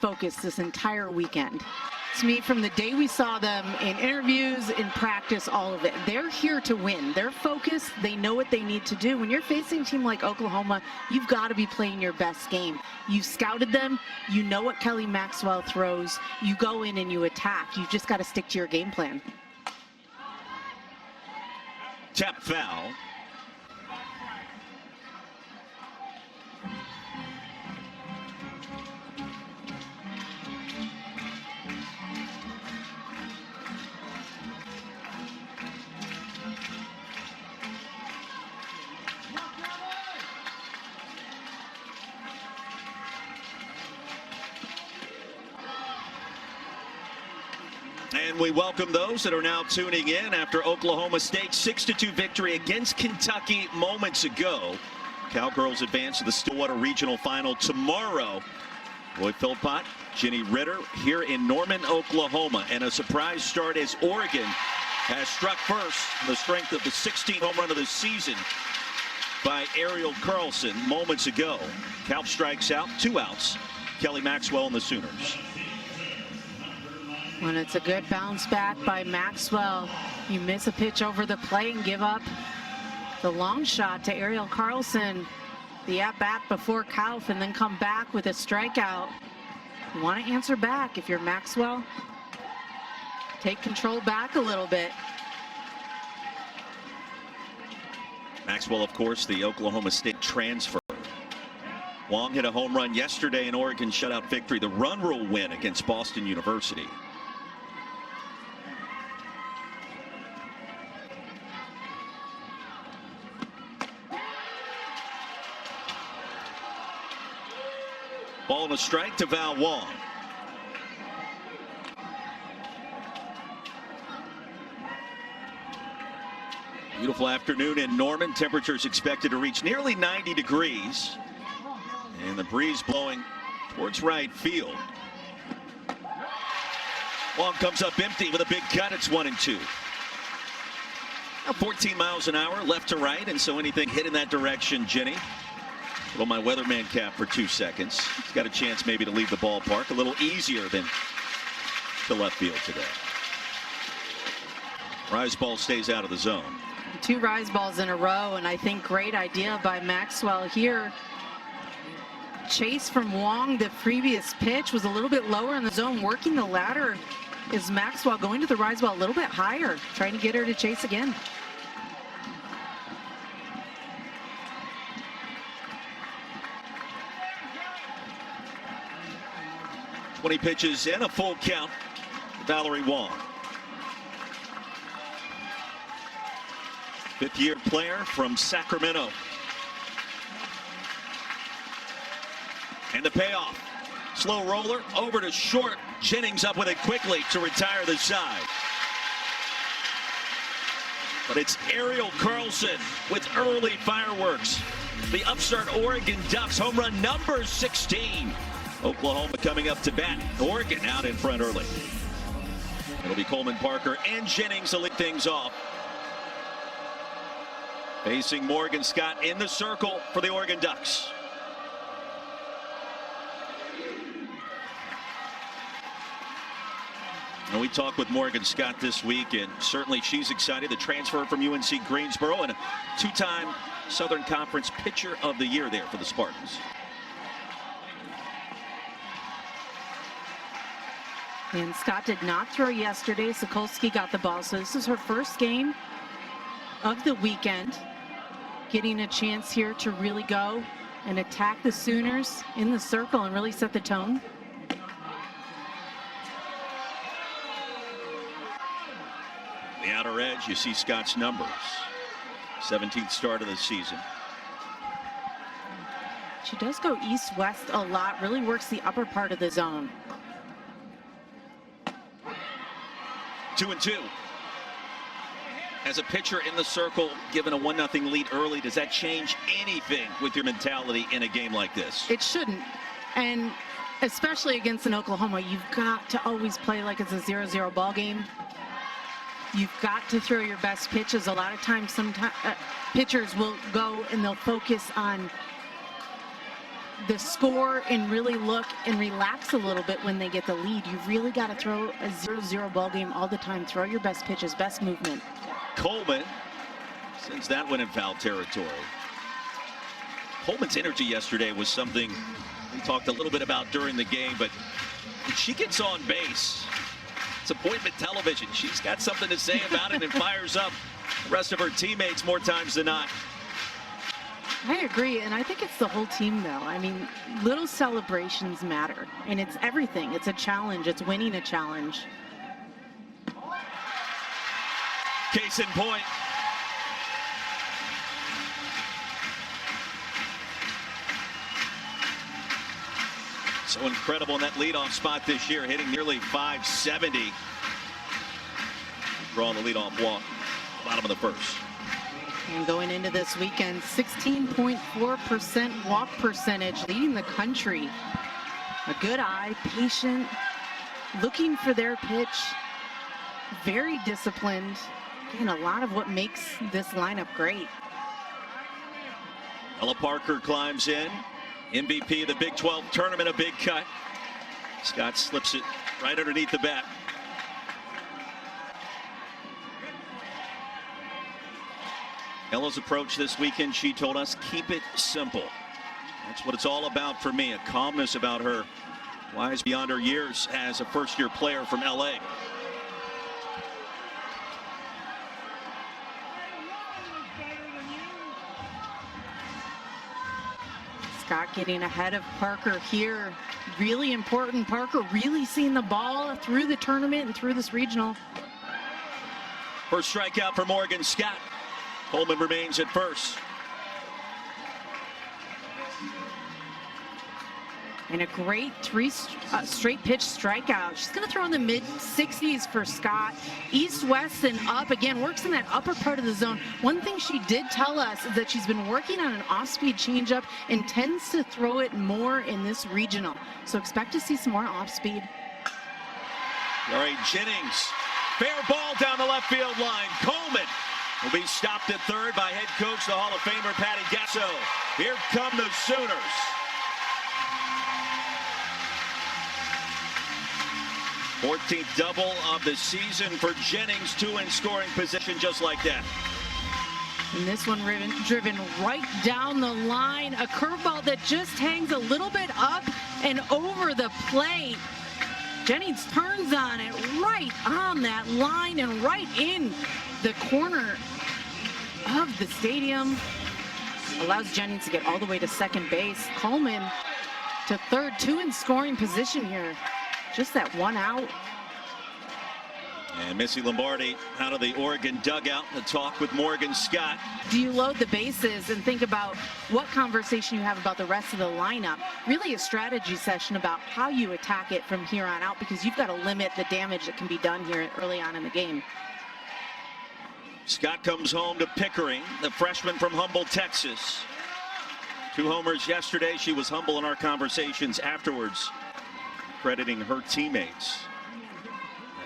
focused this entire weekend. To me, from the day we saw them in interviews, in practice, all of it, they're here to win. They're focused. They know what they need to do. When you're facing a team like Oklahoma, you've got to be playing your best game. You scouted them. You know what Kelly Maxwell throws. You go in and you attack. You've just got to stick to your game plan. Tap foul. And we welcome those that are now tuning in after Oklahoma State's 6-2 victory against Kentucky moments ago. Cowgirls advance to the Stillwater Regional Final tomorrow. Roy Philpott, Ginny Ritter here in Norman, Oklahoma. And a surprise start as Oregon has struck first, the strength of the 16th home run of the season by Ariel Carlson moments ago. Calf strikes out, 2 outs. Kelly Maxwell and the Sooners. When it's a good bounce back by Maxwell, you miss a pitch over the plate and give up the long shot to Ariel Carlson. The at-bat before Kauf and then come back with a strikeout. You want to answer back if you're Maxwell. Take control back a little bit. Maxwell, of course, the Oklahoma State transfer. Wong hit a home run yesterday in Oregon shutout victory, the run rule win against Boston University. Ball and a strike to Val Wong. Beautiful afternoon in Norman. Temperatures expected to reach nearly 90 degrees. And the breeze blowing towards right field. Wong comes up empty with a big cut. It's 1-2. Now 14 miles an hour left to right, and so anything hit in that direction, Jenny. Well, my weatherman cap for 2 seconds. He's got a chance maybe to leave the ballpark a little easier than the left field today. Rise ball stays out of the zone. 2 rise balls in a row, and I think great idea by Maxwell here. Chase from Wong, the previous pitch was a little bit lower in the zone. Working the ladder is Maxwell, going to the rise ball a little bit higher, trying to get her to chase again. Twenty pitches and a full count. Valerie Wong. 5th-year player from Sacramento. And the payoff. Slow roller over to short. Jennings up with it quickly to retire the side. But it's Ariel Carlson with early fireworks. The upstart Oregon Ducks home run number 16. Oklahoma coming up to bat. Oregon out in front early. It'll be Coleman Parker and Jennings to lead things off. Facing Morgan Scott in the circle for the Oregon Ducks. And we talked with Morgan Scott this week, and certainly she's excited. The transfer from UNC Greensboro and a 2-time Southern Conference Pitcher of the Year there for the Spartans. And Scott did not throw yesterday. Sokolsky got the ball, so this is her first game of the weekend. Getting a chance here to really go and attack the Sooners in the circle and really set the tone. The outer edge, you see Scott's numbers. 17th start of the season. She does go east-west a lot, really works the upper part of the zone. 2-2. As a pitcher in the circle, given a 1-0 lead early, does that change anything with your mentality in a game like this? It shouldn't. And especially against an Oklahoma, you've got to always play like it's a 0-0 ball game. You've got to throw your best pitches. A lot of times, pitchers will go and they'll focus on the score and really look and relax a little bit when they get the lead. You really got to throw a 0-0 ball game all the time. Throw your best pitches, best movement. Coleman sends that one in foul territory. Coleman's energy yesterday was something we talked a little bit about during the game, but when she gets on base, it's appointment television. She's got something to say about it and fires up the rest of her teammates more times than not. I agree, and I think it's the whole team, though. I mean, little celebrations matter, and it's everything. It's a challenge. It's winning a challenge. Case in point. So incredible in that leadoff spot this year, hitting nearly 570. Drawing the leadoff walk, bottom of the first. And going into this weekend, 16.4% walk percentage, leading the country. A good eye, patient, looking for their pitch, very disciplined, and a lot of what makes this lineup great. Ella Parker climbs in. MVP of the Big 12 tournament, a big cut. Scott slips it right underneath the bat. Ella's approach this weekend, she told us, keep it simple. That's what it's all about for me, a calmness about her. Wise beyond her years as a first-year player from LA. Scott getting ahead of Parker here. Really important. Parker really seeing the ball through the tournament and through this regional. First strikeout for Morgan Scott. Coleman remains at first. And a great straight pitch strikeout. She's going to throw in the mid-60s for Scott. East, west, and up. Again, works in that upper part of the zone. One thing she did tell us is that she's been working on an off-speed changeup and tends to throw it more in this regional. So expect to see some more off-speed. All right, Jennings. Fair ball down the left field line. Coleman will be stopped at third by head coach, the Hall of Famer, Patty Gasso. Here come the Sooners. Fourteenth double of the season for Jennings, 2 in scoring position just like that. And this one driven right down the line. A curveball that just hangs a little bit up and over the plate. Jennings turns on it right on that line and right in the corner of the stadium. Allows Jennings to get all the way to second base. Coleman to third, 2 in scoring position here. Just that one out. And Missy Lombardi out of the Oregon dugout to talk with Morgan Scott. Do you load the bases and think about what conversation you have about the rest of the lineup? Really a strategy session about how you attack it from here on out, because you've got to limit the damage that can be done here early on in the game. Scott comes home to Pickering, the freshman from Humble, Texas. 2 homers yesterday. She was humble in our conversations afterwards, crediting her teammates.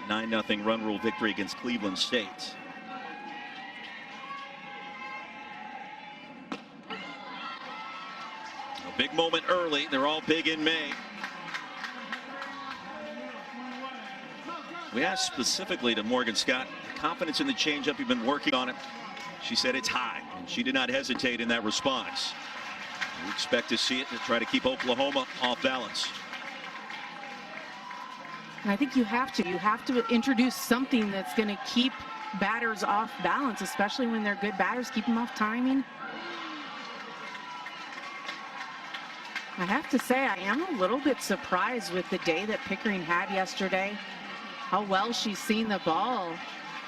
That 9-0 run rule victory against Cleveland State. A big moment early. They're all big in May. We asked specifically to Morgan Scott, confidence in the changeup, you've been working on it. She said it's high, and she did not hesitate in that response. We expect to see it to try to keep Oklahoma off balance. And I think you have to introduce something that's going to keep batters off balance, especially when they're good batters, keep them off timing. I have to say, I am a little bit surprised with the day that Pickering had yesterday, how well she's seen the ball,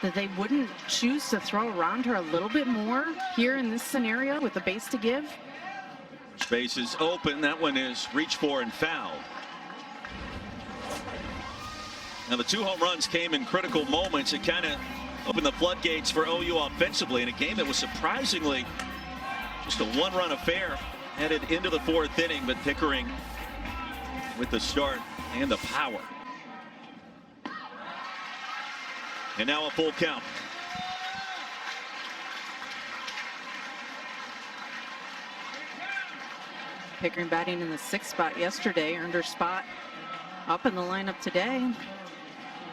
that they wouldn't choose to throw around her a little bit more here in this scenario with the base to give. Space is open. That one is reached for and fouled. Now the 2 home runs came in critical moments. It kind of opened the floodgates for OU offensively in a game that was surprisingly just a 1-run affair headed into the 4th inning, but Pickering with the start and the power. And now a full count. Pickering batting in the 6th spot yesterday, earned her spot up in the lineup today.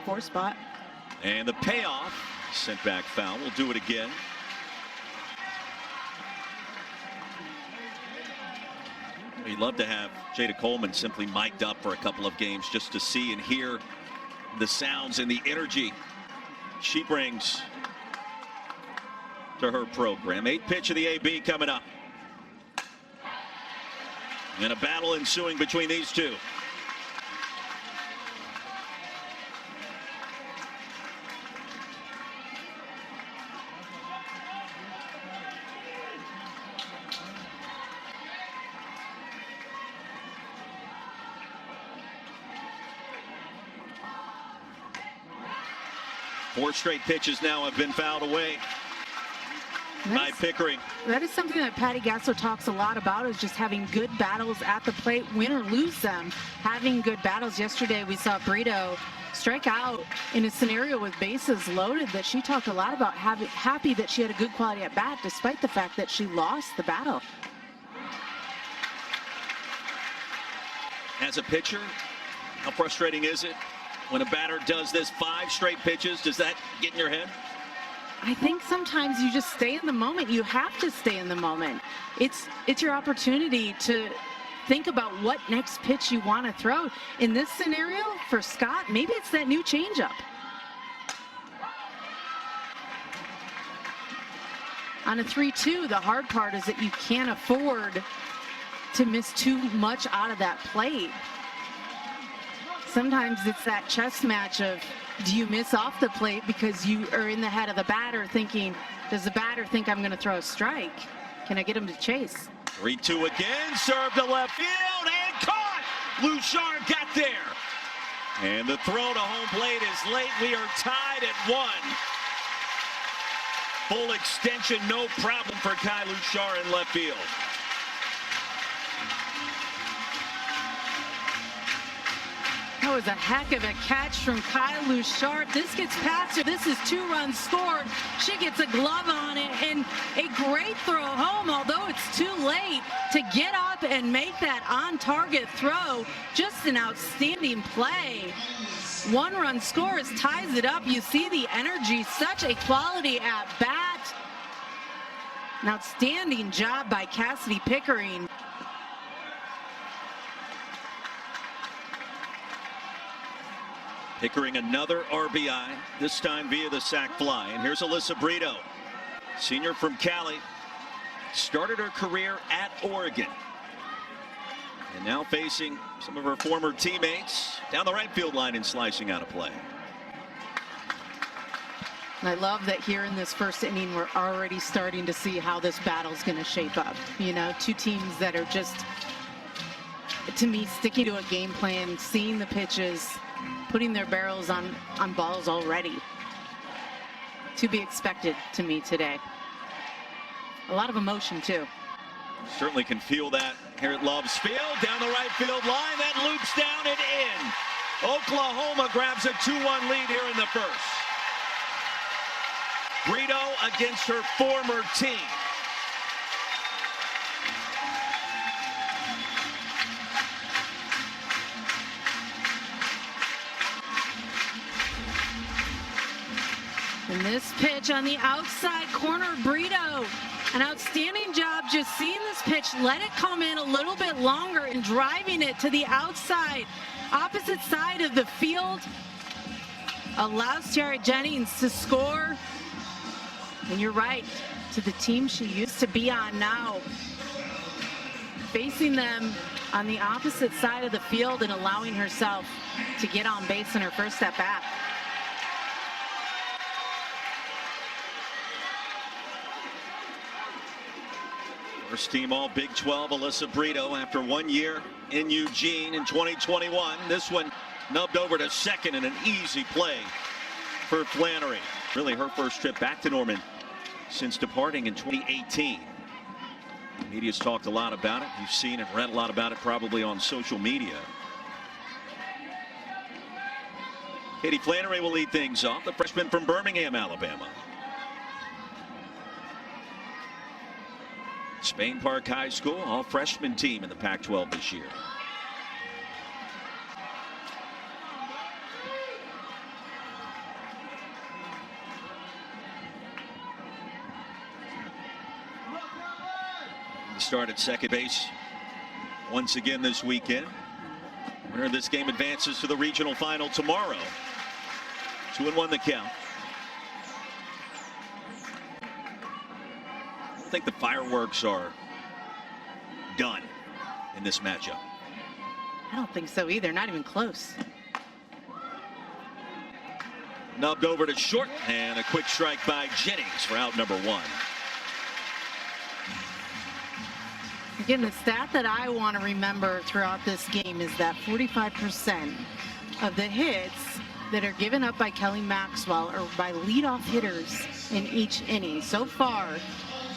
4th spot. And the payoff, sent back foul. We'll do it again. We'd love to have Jada Coleman simply mic'd up for a couple of games just to see and hear the sounds and the energy she brings to her program. 8th pitch of the AB coming up. And a battle ensuing between these two. Four straight pitches now have been fouled away by Pickering. That is something that Patty Gasso talks a lot about, is just having good battles at the plate, win or lose them. Having good battles. Yesterday we saw Brito strike out in a scenario with bases loaded that she talked a lot about, happy that she had a good quality at bat despite the fact that she lost the battle. As a pitcher, how frustrating is it when a batter does this 5 straight pitches? Does that get in your head? I think sometimes you just stay in the moment. You have to stay in the moment. It's your opportunity to think about what next pitch you want to throw. In this scenario, for Scott, maybe it's that new changeup. On a 3-2, the hard part is that you can't afford to miss too much out of that plate. Sometimes it's that chess match of, do you miss off the plate because you are in the head of the batter thinking, does the batter think I'm going to throw a strike? Can I get him to chase? 3-2 again, served to left field and caught. Louchard got there. And the throw to home plate is late. We are tied at 1. Full extension, no problem for Kai Louchard in left field. That was a heck of a catch from Kai Louchard. This gets past her. This is 2 runs scored. She gets a glove on it and a great throw home, although it's too late to get up and make that on-target throw. Just an outstanding play. 1 run scores, ties it up. You see the energy, such a quality at bat. An outstanding job by Cassidy Pickering. Pickering another RBI, this time via the sac fly. And here's Alyssa Brito, senior from Cali. Started her career at Oregon. And now facing some of her former teammates down the right field line and slicing out a play. I love that here in this first inning, we're already starting to see how this battle's going to shape up. You know, 2 teams that are just, to me, sticking to a game plan, seeing the pitches, putting their barrels on balls already. To be expected to me today. A lot of emotion, too. Certainly can feel that here at Loves Field. Down the right field line, that loops down and in. Oklahoma grabs a 2-1 lead here in the first. Brito against her former team. And this pitch on the outside corner, Brito. An outstanding job just seeing this pitch, let it come in a little bit longer and driving it to the outside, opposite side of the field. Allows Tiara Jennings to score. And you're right, to the team she used to be on now. Facing them on the opposite side of the field and allowing herself to get on base in her first at bat. First team all Big 12, Alyssa Brito, after 1 year in Eugene in 2021. This one nubbed over to second in an easy play for Flannery. Really her first trip back to Norman since departing in 2018. The media's talked a lot about it. You've seen and read a lot about it probably on social media. Katie Flannery will lead things off, the freshman from Birmingham, Alabama. Spain Park High School, all freshman team in the Pac-12 this year. Start at second base once again this weekend. Winner of this game advances to the regional final tomorrow. 2-1 the count. I don't think the fireworks are done in this matchup. I don't think so either. Not even close. Nubbed over to short, and a quick strike by Jennings for out number 1. Again, the stat that I want to remember throughout this game is that 45% of the hits that are given up by Kelly Maxwell are by leadoff hitters in each inning. So far,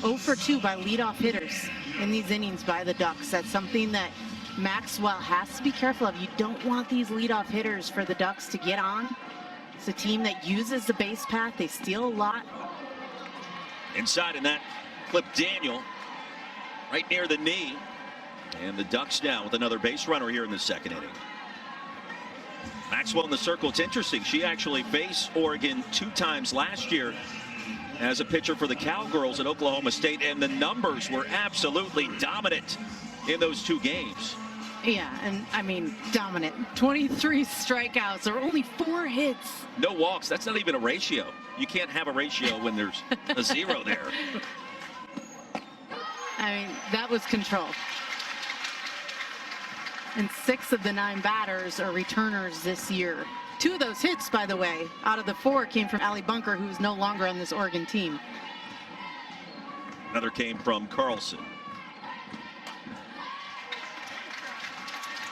0 for 2 by leadoff hitters in these innings by the Ducks. That's something that Maxwell has to be careful of. You don't want these leadoff hitters for the Ducks to get on. It's a team that uses the base path. They steal a lot. Inside, and that clipped Daniel right near the knee. And the Ducks down with another base runner here in the second inning. Maxwell in the circle. It's interesting. She actually faced Oregon 2 times last year as a pitcher for the Cowgirls at Oklahoma State, and the numbers were absolutely dominant in those 2 games. Yeah, and I mean, dominant. 23 strikeouts or only 4 hits. No walks. That's not even a ratio. You can't have a ratio when there's a 0 there. I mean, that was control. And 6 of the 9 batters are returners this year. 2 of those hits, by the way, out of the 4 came from Allie Bunker, who is no longer on this Oregon team. Another came from Carlson.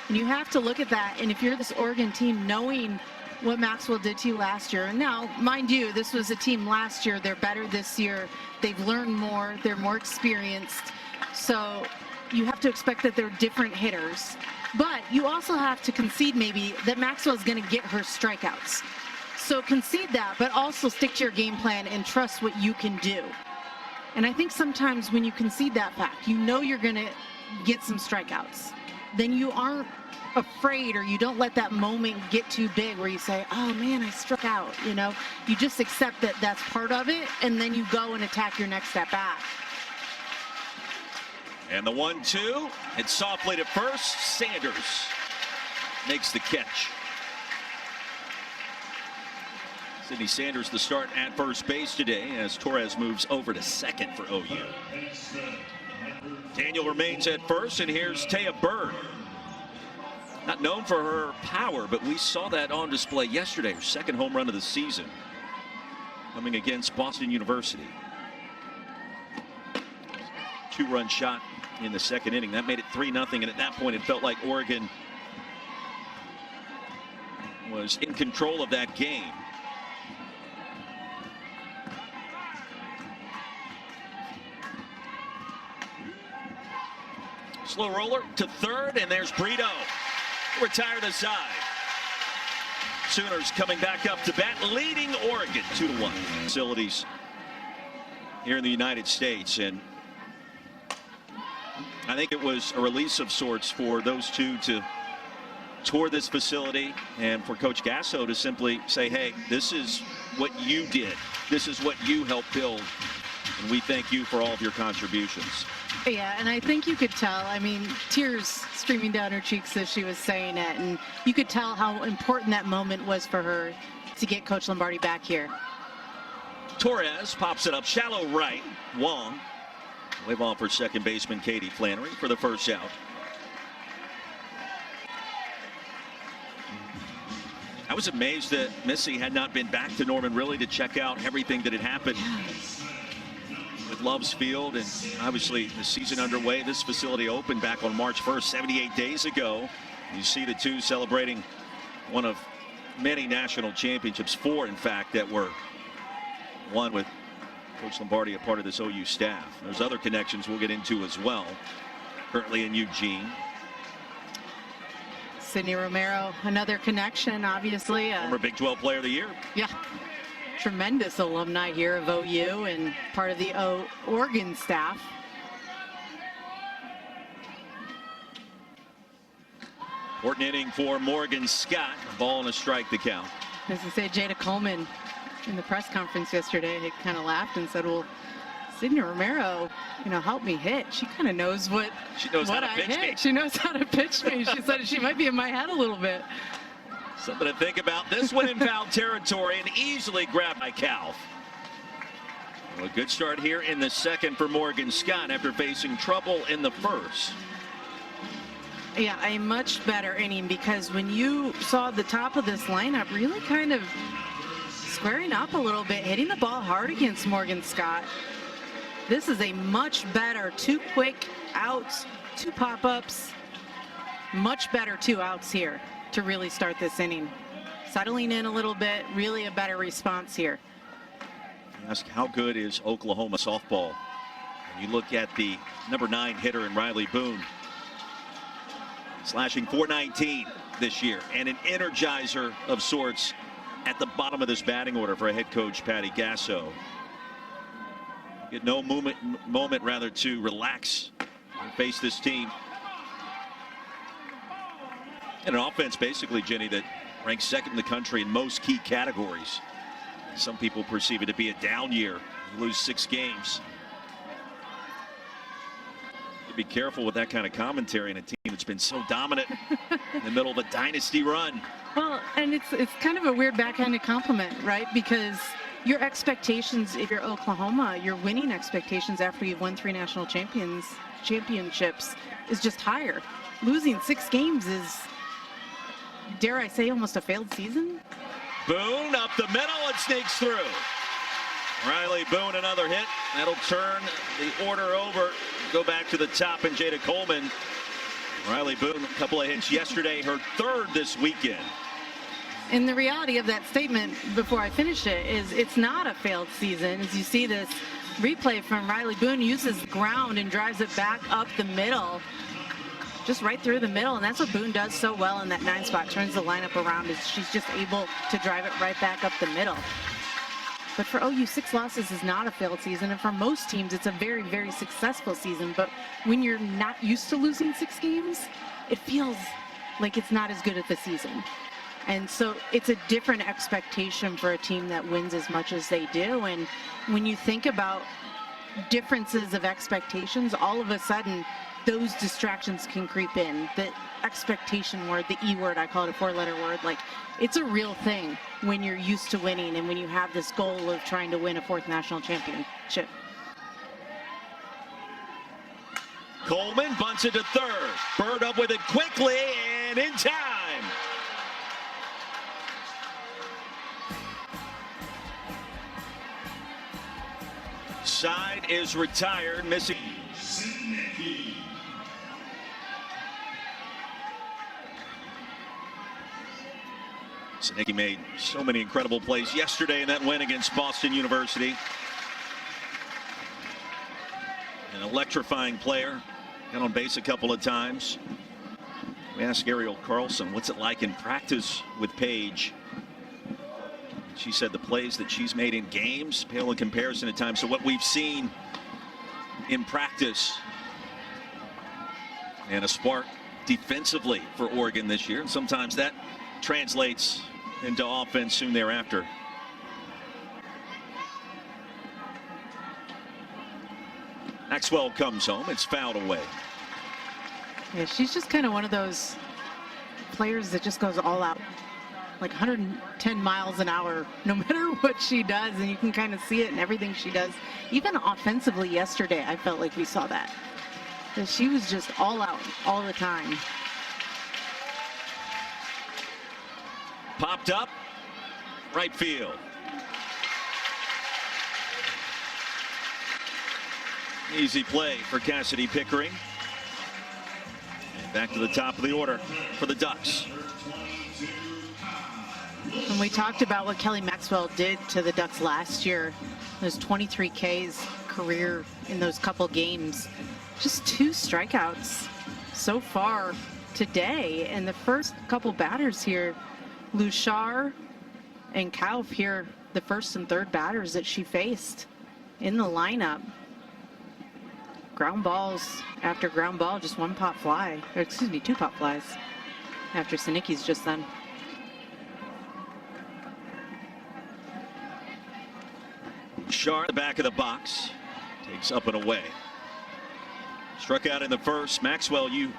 And you have to look at that, and if you're this Oregon team, knowing what Maxwell did to you last year, and now, mind you, this was a team last year. They're better this year. They've learned more. They're more experienced. So you have to expect that they're different hitters. But you also have to concede maybe that Maxwell's going to get her strikeouts. So concede that, but also stick to your game plan and trust what you can do. And I think sometimes when you concede that fact, you know you're going to get some strikeouts. Then you aren't afraid, or you don't let that moment get too big where you say, oh man, I struck out. You know, you just accept that that's part of it, and then you go and attack your next at bat. And the 1-2, it's softly to first. Sanders makes the catch. Sydney Sanders the start at first base today as Torres moves over to second for OU. Daniel remains at first, and here's Taya Bird. Not known for her power, but we saw that on display yesterday. Her second home run of the season coming against Boston University. 2-run shot in the second inning. That made it 3-0, and at that point it felt like Oregon was in control of that game. Slow roller to third, and there's Brito. Retired aside. Sooners coming back up to bat, leading Oregon 2-1. Facilities here in the United States, and I think it was a release of sorts for those two to tour this facility, and for Coach Gasso to simply say, hey, this is what you did. This is what you helped build, and we thank you for all of your contributions. Yeah, and I think you could tell, I mean, tears streaming down her cheeks as she was saying it, and you could tell how important that moment was for her to get Coach Lombardi back here. Torres pops it up shallow right. Wong wave off for second baseman Katie Flannery for the first out. I was amazed that Missy had not been back to Norman really to check out everything that had happened with Love's Field, and obviously the season underway. This facility opened back on March 1st, 78 days ago. You see the two celebrating one of many national championships, 4 in fact, that were won with Coach Lombardi a part of this OU staff. There's other connections we'll get into as well. Currently in Eugene. Sydney Romero, another connection, obviously. Former Big 12 Player of the Year. Yeah. Tremendous alumni here of OU and part of the Oregon staff. Important inning for Morgan Scott. Ball and a strike to count. As I say, Jada Coleman in the press conference yesterday had kind of laughed and said, well, Sydney Romero, helped me hit. She kind of knows what how to pitch me. She knows how to pitch me. She said she might be in my head a little bit. Something to think about. This one in foul territory and easily grabbed by Calf. Well, a good start here in the second for Morgan Scott after facing trouble in the first. Yeah, a much better inning, because when you saw the top of this lineup really kind of squaring up a little bit, hitting the ball hard against Morgan Scott. This is a much better 2 quick outs, 2 pop-ups, much better 2 outs here to really start this inning. Settling in a little bit, really a better response here. You ask, how good is Oklahoma softball? And you look at the number 9 hitter in Riley Boone, slashing .419 this year, and an energizer of sorts at the bottom of this batting order for head coach Patty Gasso. Get no moment rather to relax and face this team. And an offense basically, Jenny, that ranks second in the country in most key categories. Some people perceive it to be a down year. You lose 6 games. Be careful with that kind of commentary in a team that's been so dominant in the middle of a dynasty run. Well, and it's kind of a weird backhanded compliment, right? Because your expectations, if you're Oklahoma, your winning expectations after you've won 3 national championships is just higher. Losing 6 games is, dare I say, almost a failed season. Boone up the middle and sneaks through. Riley Boone, another hit. That'll turn the order over. Go back to the top, and Jada Coleman. Riley Boone, a couple of hits yesterday, her 3rd this weekend. And the reality of that statement, before I finish it, is it's not a failed season. As you see this replay from Riley Boone, uses the ground and drives it back up the middle, just right through the middle. And that's what Boone does so well in that 9 spot, turns the lineup around, is she's just able to drive it right back up the middle. But for OU, 6 losses is not a failed season, and for most teams, it's a very, very successful season. But when you're not used to losing 6 games, it feels like it's not as good of a season. And so it's a different expectation for a team that wins as much as they do. And when you think about differences of expectations, all of a sudden, those distractions can creep in. The expectation word, the E word, I call it a 4-letter word, like, it's a real thing when you're used to winning and when you have this goal of trying to win a 4th national championship. Coleman bunts it to 3rd. Bird up with it quickly and in time. Side is retired, missing. Snecky made so many incredible plays yesterday in that win against Boston University. An electrifying player. Got on base a couple of times. We asked Ariel Carlson, what's it like in practice with Paige? She said the plays that she's made in games pale in comparison at times to what we've seen in practice. And a spark defensively for Oregon this year. And sometimes that translates into offense soon thereafter. Maxwell comes home. It's fouled away. Yeah, she's just kind of one of those players that just goes all out, like 110 miles an hour, no matter what she does. And you can kind of see it in everything she does. Even offensively yesterday, I felt like we saw that. That she was just all out all the time. Popped up, right field. Easy play for Cassidy Pickering. And back to the top of the order for the Ducks. And we talked about what Kelly Maxwell did to the Ducks last year. Those 23 Ks career in those couple games. Just 2 strikeouts so far today. And the first couple batters here, Luchar and Kauf here, the first and third batters that she faced in the lineup. Ground balls after ground ball, just 1 pop fly, or excuse me, 2 pop flies. after Sinicki's just done. Shar, the back of the box, takes up and away. Struck out in the first. Maxwell, you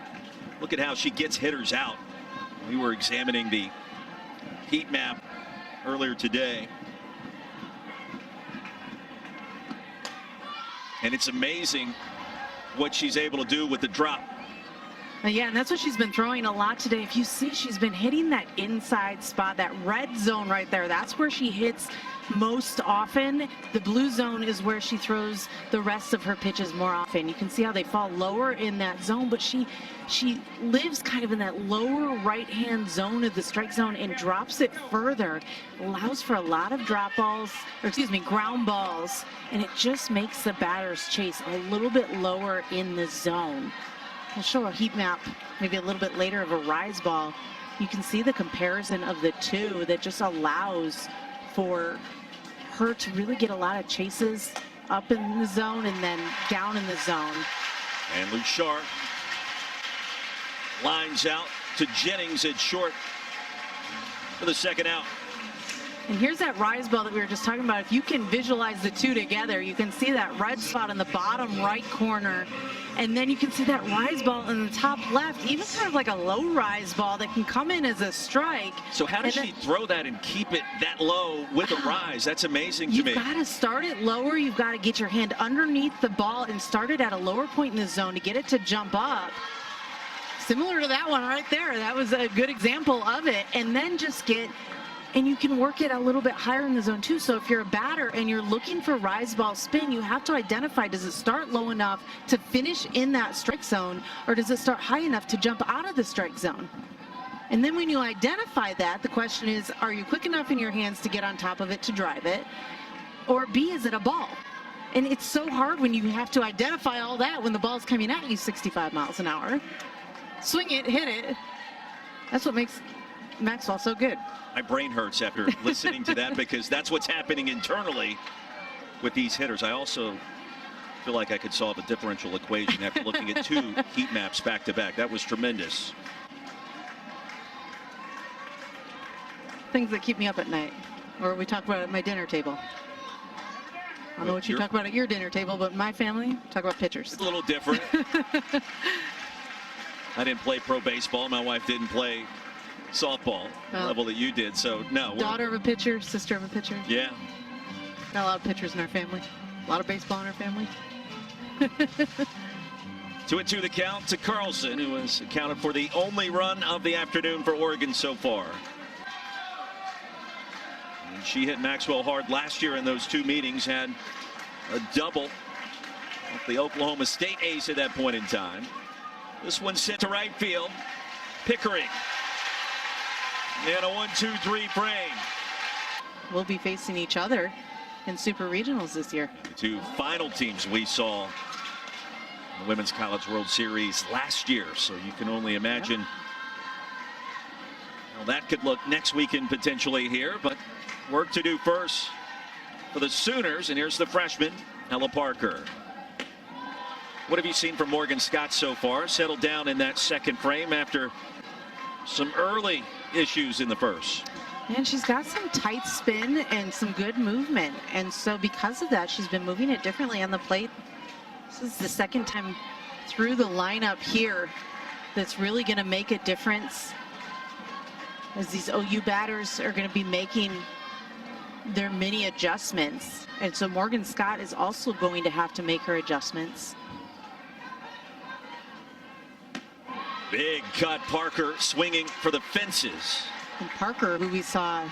look at how she gets hitters out. We were examining the heat map earlier today. And it's amazing what she's able to do with the drop. Yeah, and that's what she's been throwing a lot today. If you see, she's been hitting that inside spot, that red zone right there. That's where she hits most often. The blue zone is where she throws the rest of her pitches more often. You can see how they fall lower in that zone, but she lives kind of in that lower right-hand zone of the strike zone and drops it further. Allows for a lot of drop balls, or excuse me, ground balls, and it just makes the batter's chase a little bit lower in the zone. We'll show a heat map maybe a little bit later of a rise ball. You can see the comparison of the two that just allows for her to really get a lot of chases up in the zone and then down in the zone. And Luke Shar lines out to Jennings at short for the second out. And here's that rise ball that we were just talking about. If you can visualize the two together, you can see that red spot in the bottom right corner. And then you can see that rise ball in the top left, even kind of like a low rise ball that can come in as a strike. So how does she throw that and keep it that low with a rise? That's amazing to me. You've got to start it lower. You've got to get your hand underneath the ball and start it at a lower point in the zone to get it to jump up. Similar to that one right there. That was a good example of it. And then just get, and you can work it a little bit higher in the zone too. So if you're a batter and you're looking for rise ball spin, you have to identify, does it start low enough to finish in that strike zone, or does it start high enough to jump out of the strike zone? And then when you identify that, the question is, are you quick enough in your hands to get on top of it to drive it? Or B, is it a ball? And it's so hard when you have to identify all that when the ball's coming at you 65 miles an hour. Swing it, hit it. That's what makes Maxwell so good. My brain hurts after listening to that, because that's what's happening internally with these hitters. I also feel like I could solve a differential equation after looking at two heat maps back to back. That was tremendous. Things that keep me up at night, or we talk about at my dinner table. I don't know what you talk about at your dinner table, but my family talk about pitchers. It's a little different. I didn't play pro baseball. My wife didn't play softball level that you did, so no. Daughter of a pitcher, sister of a pitcher. Yeah. Got a lot of pitchers in our family. A lot of baseball in our family. 2-2 the count to Carlson, who has accounted for the only run of the afternoon for Oregon so far. And she hit Maxwell hard last year in those two meetings, had a double off the Oklahoma State ace at that point in time. This one sent to right field. Pickering. And a 1-2-3 frame. We'll be facing each other in Super Regionals this year. The two final teams we saw in the Women's College World Series last year, so you can only imagine how that could look next weekend potentially here, but work to do first for the Sooners, and here's the freshman, Ella Parker. What have you seen from Morgan Scott so far? Settled down in that second frame after some early issues in the first. And she's got some tight spin and some good movement. And so because of that, she's been moving it differently on the plate. This is the second time through the lineup here that's really going to make a difference, as these OU batters are going to be making their mini adjustments. And so Morgan Scott is also going to have to make her adjustments. Big cut, Parker swinging for the fences. And Parker, who we saw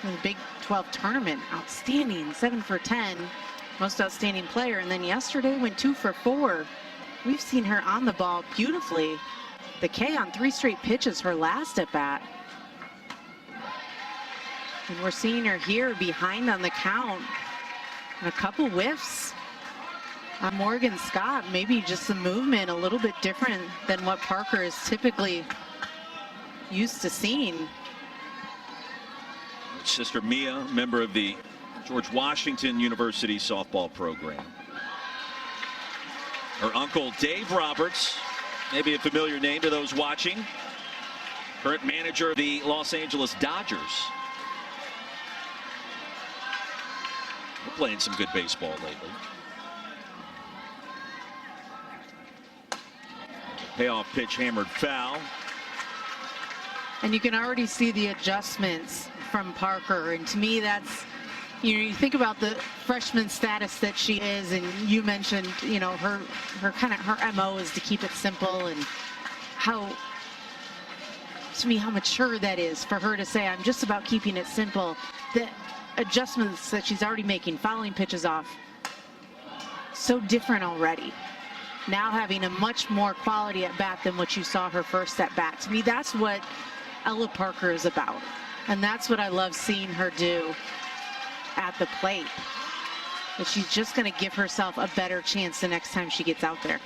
in the Big 12 tournament, outstanding, 7 for 10, most outstanding player. And then yesterday went 2 for 4. We've seen her on the ball beautifully. The K on 3 straight pitches, her last at bat. And we're seeing her here behind on the count. And a couple whiffs on Morgan Scott. Maybe just the movement a little bit different than what Parker is typically used to seeing. Sister Mia, member of the George Washington University softball program. Her uncle Dave Roberts, maybe a familiar name to those watching. current manager of the Los Angeles Dodgers. They're playing some good baseball lately. Payoff pitch hammered foul. And you can already see the adjustments from Parker. And to me, that's, you think about the freshman status that she is, and you mentioned, her MO is to keep it simple, and how mature that is for her to say, I'm just about keeping it simple. The adjustments that she's already making, fouling pitches off, so different already. Now having a much more quality at bat than what you saw her first at bat. To me, that's what Ella Parker is about. And that's what I love seeing her do at the plate. That she's just going to give herself a better chance the next time she gets out there.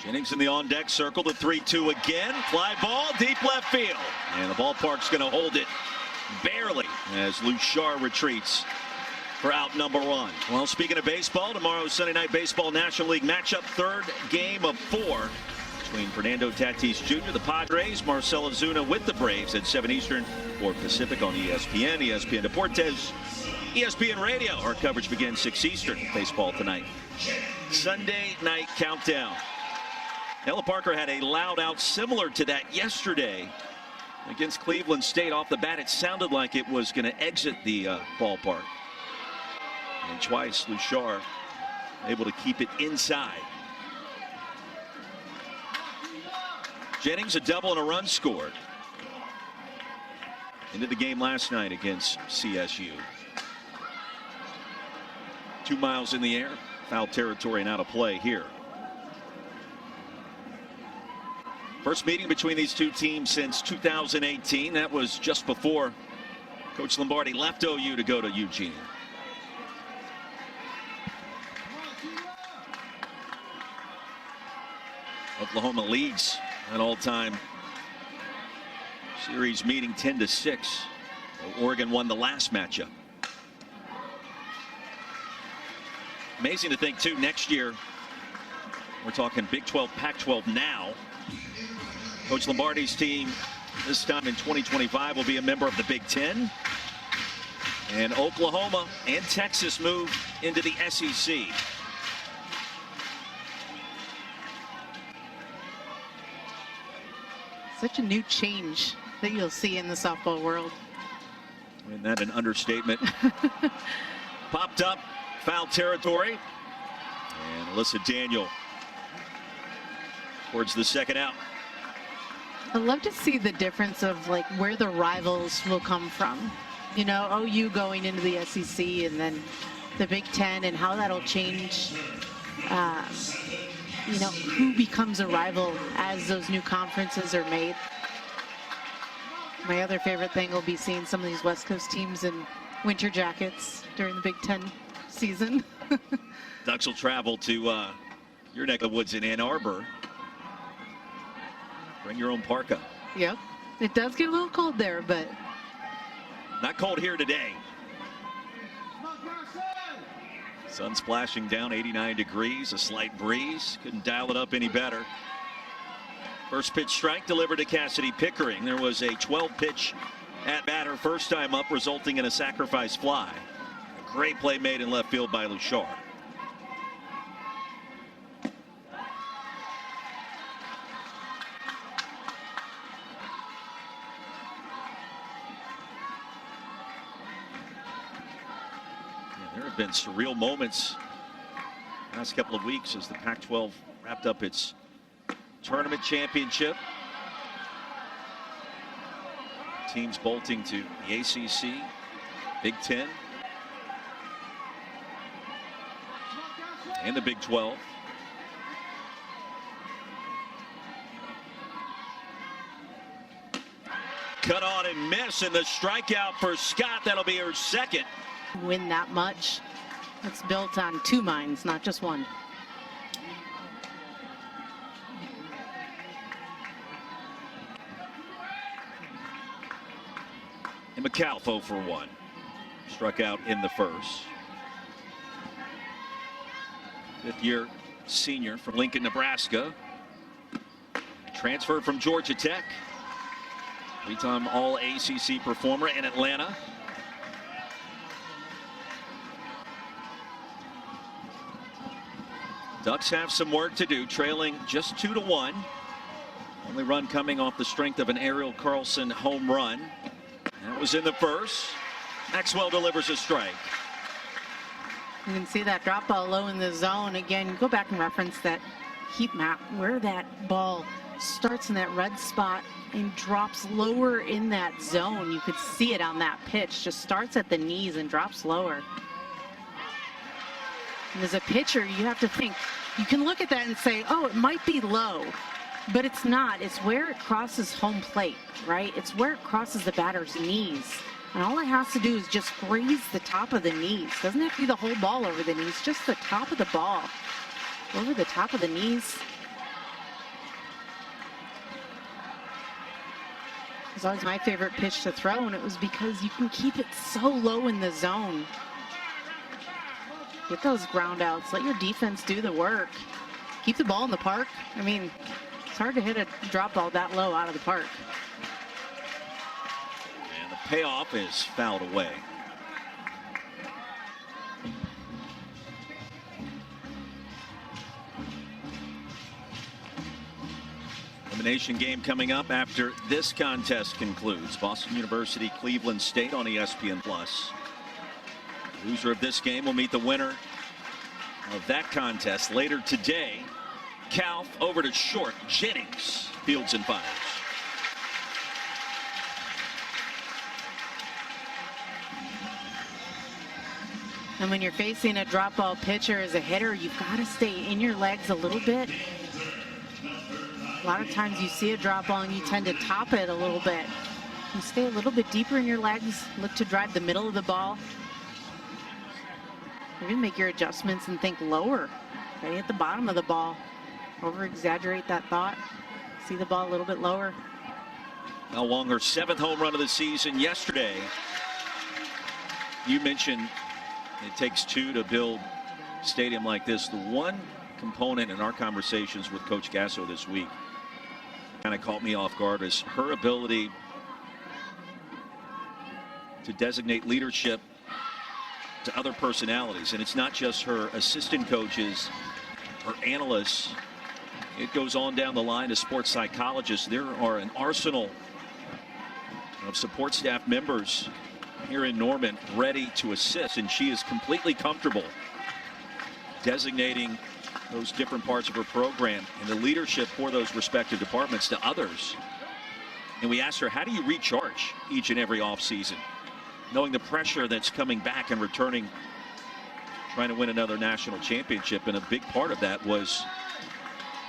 Jennings in the on-deck circle, the 3-2 again. Fly ball, deep left field. And the ballpark's going to hold it barely as Luchar retreats for out number 1. Well, speaking of baseball, tomorrow's Sunday Night Baseball National League matchup, third game of 4 between Fernando Tatis Jr., the Padres, Marcell Ozuna with the Braves at 7 Eastern, 4 Pacific on ESPN, ESPN Deportes, ESPN Radio. Our coverage begins 6 Eastern. Baseball tonight. Sunday night countdown. Ella Parker had a loud out similar to that yesterday against Cleveland State. Off the bat, it sounded like it was going to exit the ballpark. And twice, Luchar able to keep it inside. Jennings, a double and a run scored. Into the game last night against CSU. 2 miles in the air, foul territory and out of play here. First meeting between these two teams since 2018. That was just before Coach Lombardi left OU to go to Eugene. Oklahoma leads an all-time series meeting 10-6. Oregon won the last matchup. Amazing to think, too, next year, we're talking Big 12, Pac-12 now. Coach Lombardi's team this time in 2025 will be a member of the Big 10. And Oklahoma and Texas move into the SEC. Such a new change that you'll see in the softball world. Isn't that an understatement? Popped up, foul territory. And Alyssa Daniel towards the second out. I'd love to see the difference of like where the rivals will come from. OU going into the SEC and then the Big Ten, and how that'll change, who becomes a rival as those new conferences are made. My other favorite thing will be seeing some of these West Coast teams in winter jackets during the Big Ten season. Ducks will travel to your neck of the woods in Ann Arbor. Bring your own parka. Yep. It does get a little cold there, but not cold here today. Sun splashing down, 89 degrees, a slight breeze. Couldn't dial it up any better. First pitch strike delivered to Cassidy Pickering. There was a 12-pitch at bat her first time up, resulting in a sacrifice fly. A great play made in left field by Luchar. There have been surreal moments last couple of weeks as the Pac-12 wrapped up its tournament championship. Teams bolting to the ACC, Big Ten, and the Big 12. Cut on and miss, and the strikeout for Scott. That'll be her second. Win that much. It's built on 2 minds, not just one. And McAuliffe 0 for 1. Struck out in the first. 5th-year senior from Lincoln, Nebraska. Transfer from Georgia Tech. Three-time All-ACC performer in Atlanta. Ducks have some work to do, trailing just 2-1. Only run coming off the strength of an Ariel Carlson home run. That was in the first. Maxwell delivers a strike. You can see that drop ball low in the zone. Again, go back and reference that heat map where that ball starts in that red spot and drops lower in that zone. You could see it on that pitch. Just starts at the knees and drops lower. And as a pitcher, you have to think, you can look at that and say, oh, it might be low, but it's not. It's where it crosses home plate, right? It's where it crosses the batter's knees. And all it has to do is just graze the top of the knees. Doesn't have to be the whole ball over the knees, just the top of the ball. Over the top of the knees. It was always my favorite pitch to throw, and it was because you can keep it so low in the zone. Get those ground outs. Let your defense do the work. Keep the ball in the park. I mean, it's hard to hit a drop ball that low out of the park. And the payoff is fouled away. Elimination game coming up after this contest concludes. Boston University, Cleveland State on ESPN+. Loser of this game will meet the winner of that contest later today. Calf over to short. Jennings fields and fires. And when you're facing a drop ball pitcher as a hitter, you've got to stay in your legs a little bit. A lot of times you see a drop ball and you tend to top it a little bit. You stay a little bit deeper in your legs. Look to drive the middle of the ball. You're going to make your adjustments and think lower, right at the bottom of the ball. Over-exaggerate that thought. See the ball a little bit lower. Mel Wong, her 7th home run of the season yesterday. You mentioned it takes 2 to build a stadium like this. The one component in our conversations with Coach Gasso this week kind of caught me off guard is her ability to designate leadership to other personalities. And it's not just her assistant coaches, her analysts. It goes on down the line to sports psychologists. There are an arsenal of support staff members here in Norman ready to assist, and she is completely comfortable designating those different parts of her program and the leadership for those respective departments to others. And we asked her, how do you recharge each and every offseason, knowing the pressure that's coming back and returning, trying to win another national championship? And a big part of that was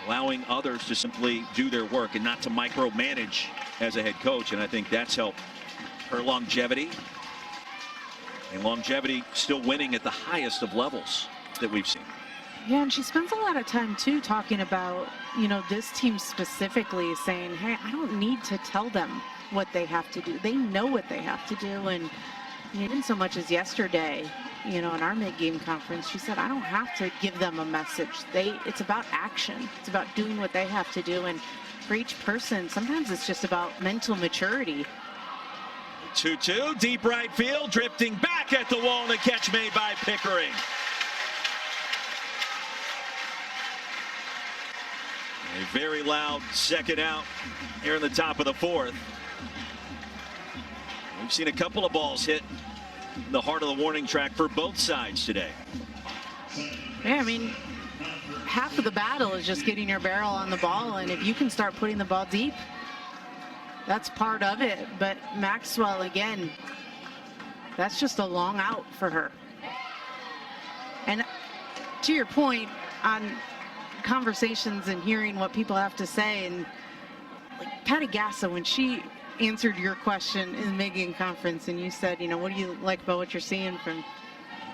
allowing others to simply do their work and not to micromanage as a head coach. And I think that's helped her longevity, and longevity still winning at the highest of levels that we've seen. Yeah, and she spends a lot of time too talking about, you know, this team specifically, saying, hey, I don't need to tell them what they have to do. They know what they have to do. And even so much as yesterday, you know, in our mid-game conference, she said, I don't have to give them a message. It's about action. It's about doing what they have to do. And for each person, sometimes it's just about mental maturity. 2-2, deep right field, drifting back at the wall, and a catch made by Pickering. A very loud second out here in the top of the 4th. We've seen a couple of balls hit the heart of the warning track for both sides today. Yeah, I mean, half of the battle is just getting your barrel on the ball, and if you can start putting the ball deep, that's part of it. But Maxwell, again, that's just a long out for her. And to your point on conversations and hearing what people have to say, and like Patty Gasso, when she answered your question in the mid-game conference and you said, you know, what do you like about what you're seeing from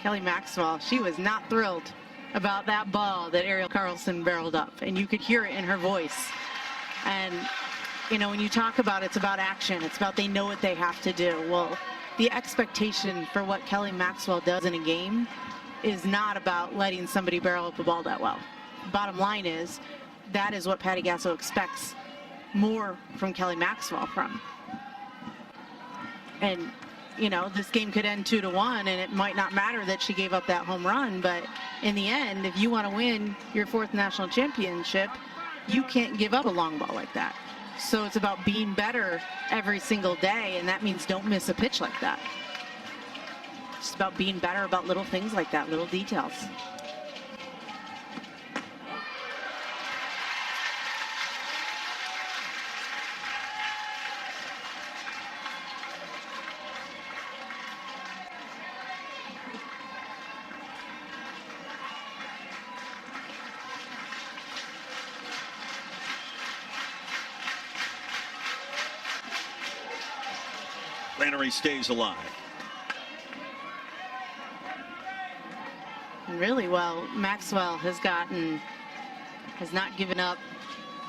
Kelly Maxwell? She was not thrilled about that ball that Ariel Carlson barreled up, and you could hear it in her voice. And you know, when you talk about it's about action, it's about they know what they have to do. Well, the expectation for what Kelly Maxwell does in a game is not about letting somebody barrel up a ball that well. Bottom line is, that is what Patty Gasso expects more from Kelly Maxwell from. And, you know, this game could end 2-1, and it might not matter that she gave up that home run, but in the end, if you want to win your 4th national championship, you can't give up a long ball like that. So it's about being better every single day, and that means don't miss a pitch like that. It's about being better about little things like that, little details. Flannery stays alive. Really well, Maxwell has not given up,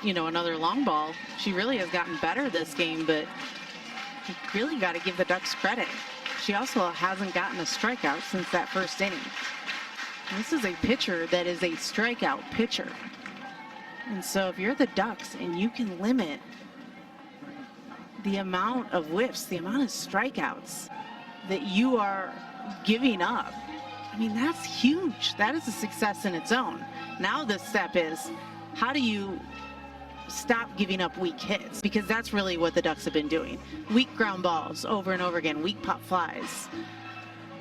you know, another long ball. She really has gotten better this game, but you really got to give the Ducks credit. She also hasn't gotten a strikeout since that first inning. And this is a pitcher that is a strikeout pitcher. And so if you're the Ducks and you can limit the amount of whiffs, the amount of strikeouts that you are giving up, I mean, that's huge. That is a success in its own. Now the step is, how do you stop giving up weak hits? Because that's really what the Ducks have been doing. Weak ground balls over and over again, weak pop flies.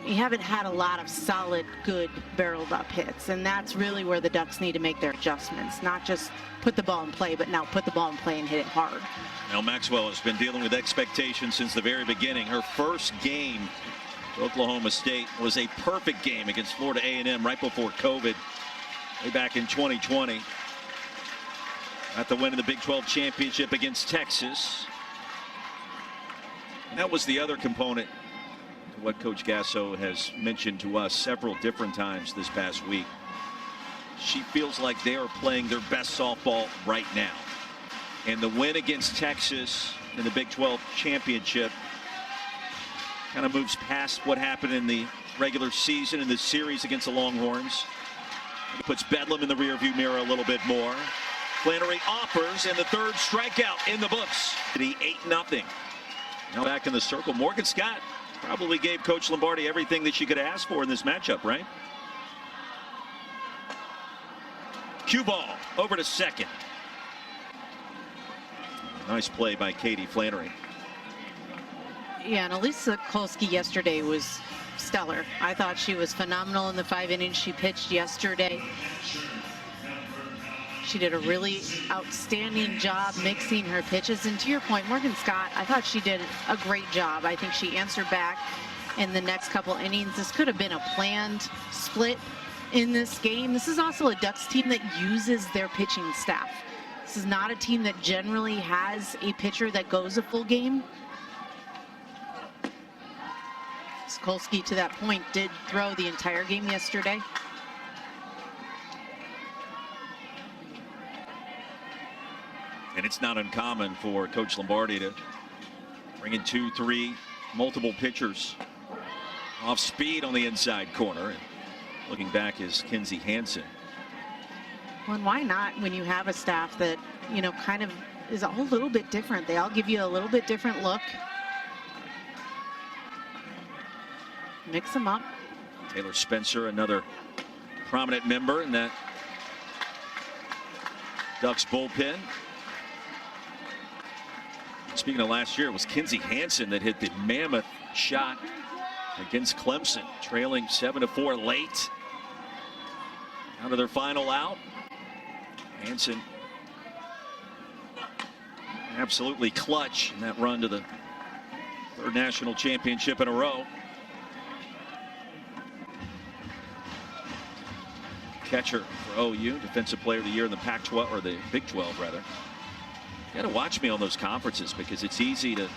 You haven't had a lot of solid, good, barreled up hits, and that's really where the Ducks need to make their adjustments. Not just put the ball in play, but now put the ball in play and hit it hard. Now Maxwell has been dealing with expectations since the very beginning. Her first game for Oklahoma State was a perfect game against Florida A&M right before COVID, way back in 2020. At the win of the Big 12 championship against Texas. And that was the other component to what Coach Gasso has mentioned to us several different times this past week. She feels like they are playing their best softball right now. And the win against Texas in the Big 12 championship kind of moves past what happened in the regular season in the series against the Longhorns. It puts Bedlam in the rearview mirror a little bit more. Flannery offers, and the third strikeout in the books. 8-0. Now back in the circle. Morgan Scott probably gave Coach Lombardi everything that she could ask for in this matchup, right? Cue ball over to second. Nice play by Katie Flannery. Yeah, and Elisa Kolsky yesterday was stellar. I thought she was phenomenal in the 5 innings she pitched yesterday. She did a really outstanding job mixing her pitches. And to your point, Morgan Scott, I thought she did a great job. I think she answered back in the next couple innings. This could have been a planned split in this game. This is also a Ducks team that uses their pitching staff. This is not a team that generally has a pitcher that goes a full game. Kolsky, to that point, did throw the entire game yesterday. And it's not uncommon for Coach Lombardi to bring in 2, 3, multiple pitchers off speed on the inside corner. And looking back is Kinsey Hansen. Well, and why not when you have a staff that, you know, kind of is all a little bit different. They all give you a little bit different look. Mix them up. Taylor Spencer, another prominent member in that Ducks bullpen. Speaking of last year, it was Kinsey Hansen that hit the mammoth shot against Clemson, trailing 7-4 late. Down to their final out. Hansen absolutely clutch in that run to the 3rd national championship in a row. Catcher for OU, defensive player of the year in the Pac-12, or the Big 12 rather. You got to watch me on those conferences because it's easy to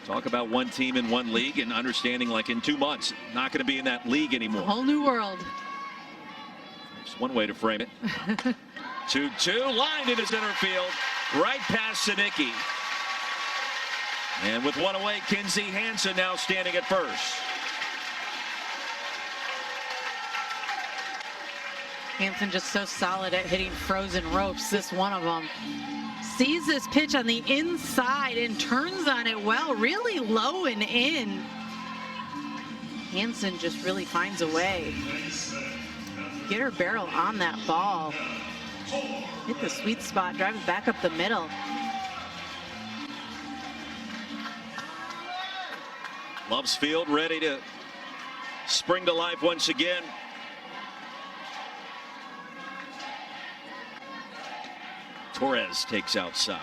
talk about one team in one league and understanding like in 2 months, not going to be in that league anymore. A whole new world. It's one way to frame it. 2-2, lined into center field, right past Sinicki. And with one away, Kinsey Hansen now standing at first. Hansen just so solid at hitting frozen ropes. This one of them sees this pitch on the inside and turns on it well, really low and in. Hansen just really finds a way. Get her barrel on that ball. Hit the sweet spot, drive it back up the middle. Loves Field ready to spring to life once again. Torres takes outside.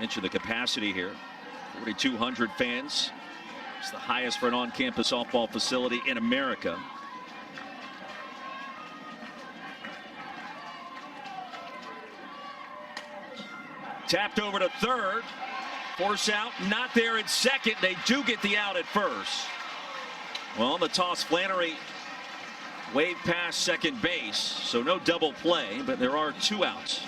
Mention the capacity here. 4,200 fans. It's the highest for an on-campus softball facility in America. Tapped over to third. Force out, not there at second. They do get the out at first. Well, the toss, Flannery waved past second base, so no double play, but there are 2 outs.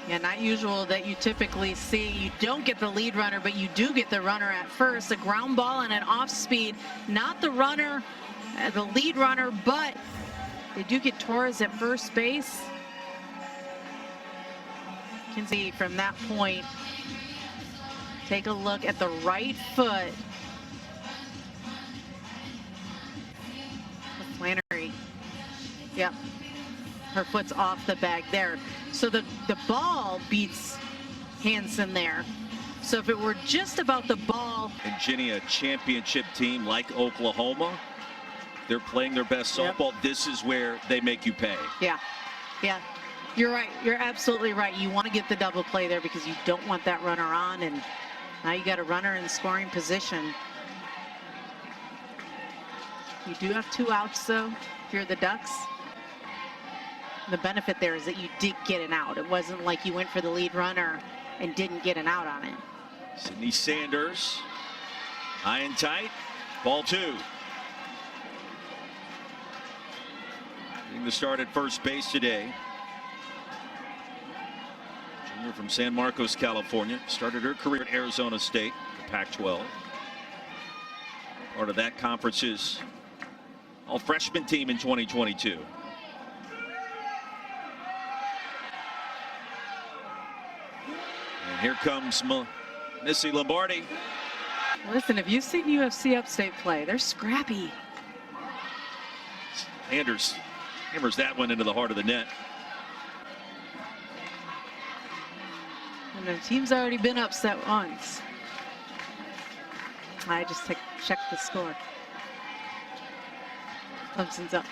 Yeah, not usual that you typically see. You don't get the lead runner, but you do get the runner at first. A ground ball and an off speed. Not the runner, the lead runner, but they do get Torres at first base. You can see from that point. Take a look at the right foot. Flannery. Yep. Her foot's off the bag there. So the ball beats Hansen there. So if it were just about the ball. And Ginny, a championship team like Oklahoma, they're playing their best softball. Yep. This is where they make you pay. Yeah. Yeah. You're right. You're absolutely right. You want to get the double play there because you don't want that runner on, and now you got a runner in scoring position. You do have 2 outs though, if you're the Ducks. The benefit there is that you did get an out. It wasn't like you went for the lead runner and didn't get an out on it. Sydney Sanders, high and tight, ball 2. Getting the start at first base today. Junior from San Marcos, California. Started her career at Arizona State, the Pac-12. Part of that conference's all-freshman team in 2022. And here comes Missy Lombardi. Listen, if you've seen UFC Upstate play, they're scrappy. Anders hammers that one into the heart of the net. And the team's already been upset once. I just check the score. Clemson's up.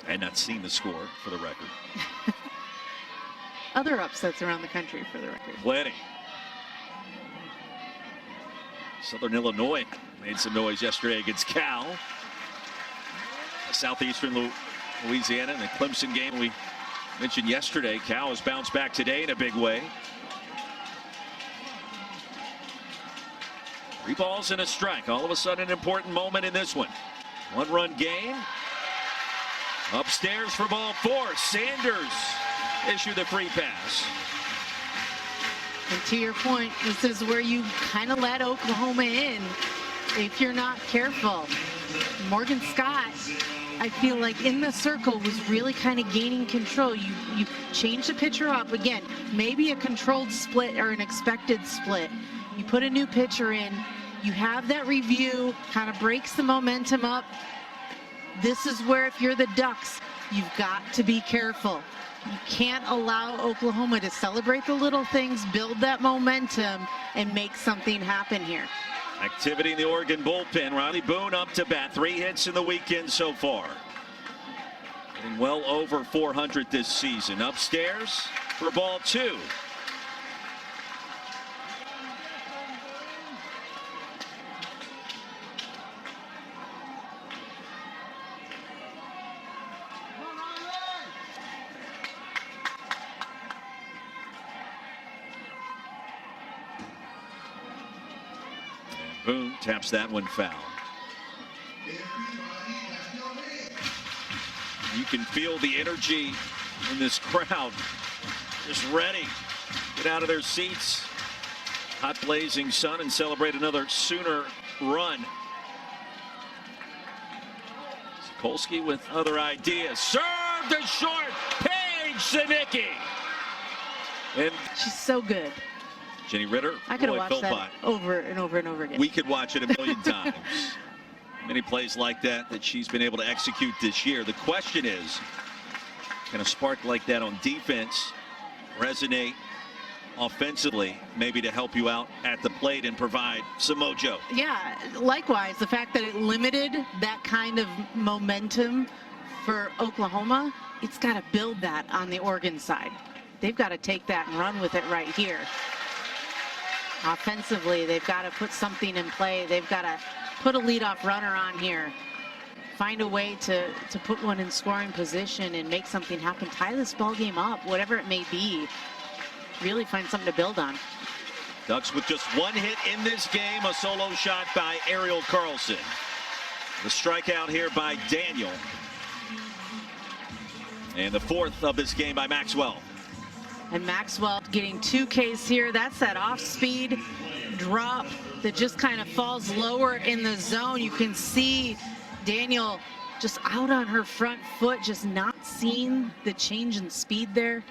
And not seen the score, for the record. Other upsets around the country, for the record. Plenty. Southern Illinois made some noise yesterday against Cal. Southeastern Louisiana in the Clemson game we mentioned yesterday. Cal has bounced back today in a big way. 3 balls and a strike. All of a sudden an important moment in this one. 1-run game. Upstairs for ball 4. Sanders issued the free pass. And to your point, this is where you kind of let Oklahoma in if you're not careful. Morgan Scott, I feel like in the circle was really kind of gaining control. You change the pitcher up again, maybe a controlled split or an expected split. You put a new pitcher in, you have that review, kind of breaks the momentum up. This is where, if you're the Ducks, you've got to be careful. You can't allow Oklahoma to celebrate the little things, build that momentum, and make something happen here. Activity in the Oregon bullpen. Riley Boone up to bat. 3 hits in the weekend so far. Getting well over 400 this season. Upstairs for ball 2. Boone taps that one foul. You can feel the energy in this crowd. Just ready. Get out of their seats. Hot blazing sun and celebrate another Sooner run. Sikorski with other ideas. Served to short. Paige Sinicki. And She's so good. Jenny Ritter. I could have Roy watched Philpott. that over and over and over again. We could watch it a million times. Many plays like that she's been able to execute this year. The question is, can a spark like that on defense resonate offensively, maybe to help you out at the plate and provide some mojo? Yeah, likewise, the fact that it limited that kind of momentum for Oklahoma, it's got to build that on the Oregon side. They've got to take that and run with it right here. Offensively, they've got to put something in play. They've got to put a leadoff runner on here. Find a way to put one in scoring position and make something happen. Tie this ball game up, whatever it may be. Really find something to build on. Ducks with just one hit in this game, a solo shot by Ariel Carlson. The strikeout here by Daniel. And the fourth of this game by Maxwell. And Maxwell getting 2 Ks here. That's that off-speed drop that just kind of falls lower in the zone. You can see Daniel just out on her front foot, just not seeing the change in speed there.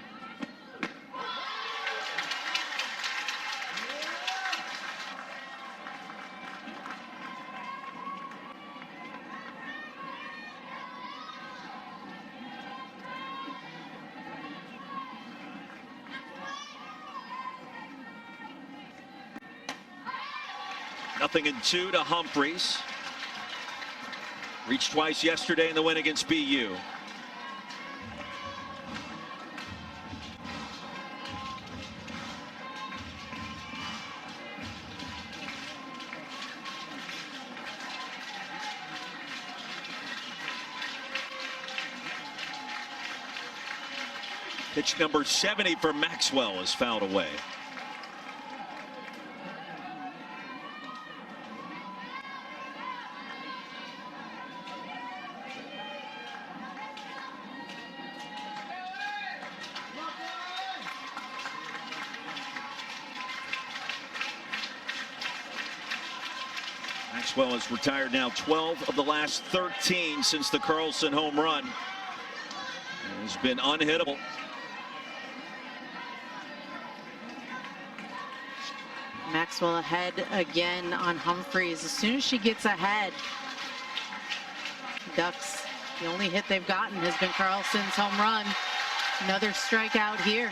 Nothing in 2 to Humphreys. Reached twice yesterday in the win against BU. Pitch number 70 for Maxwell is fouled away. Maxwell has retired now 12 of the last 13 since the Carlson home run. He's been unhittable. Maxwell ahead again on Humphreys. As soon as she gets ahead, Ducks, the only hit they've gotten has been Carlson's home run. Another strikeout here.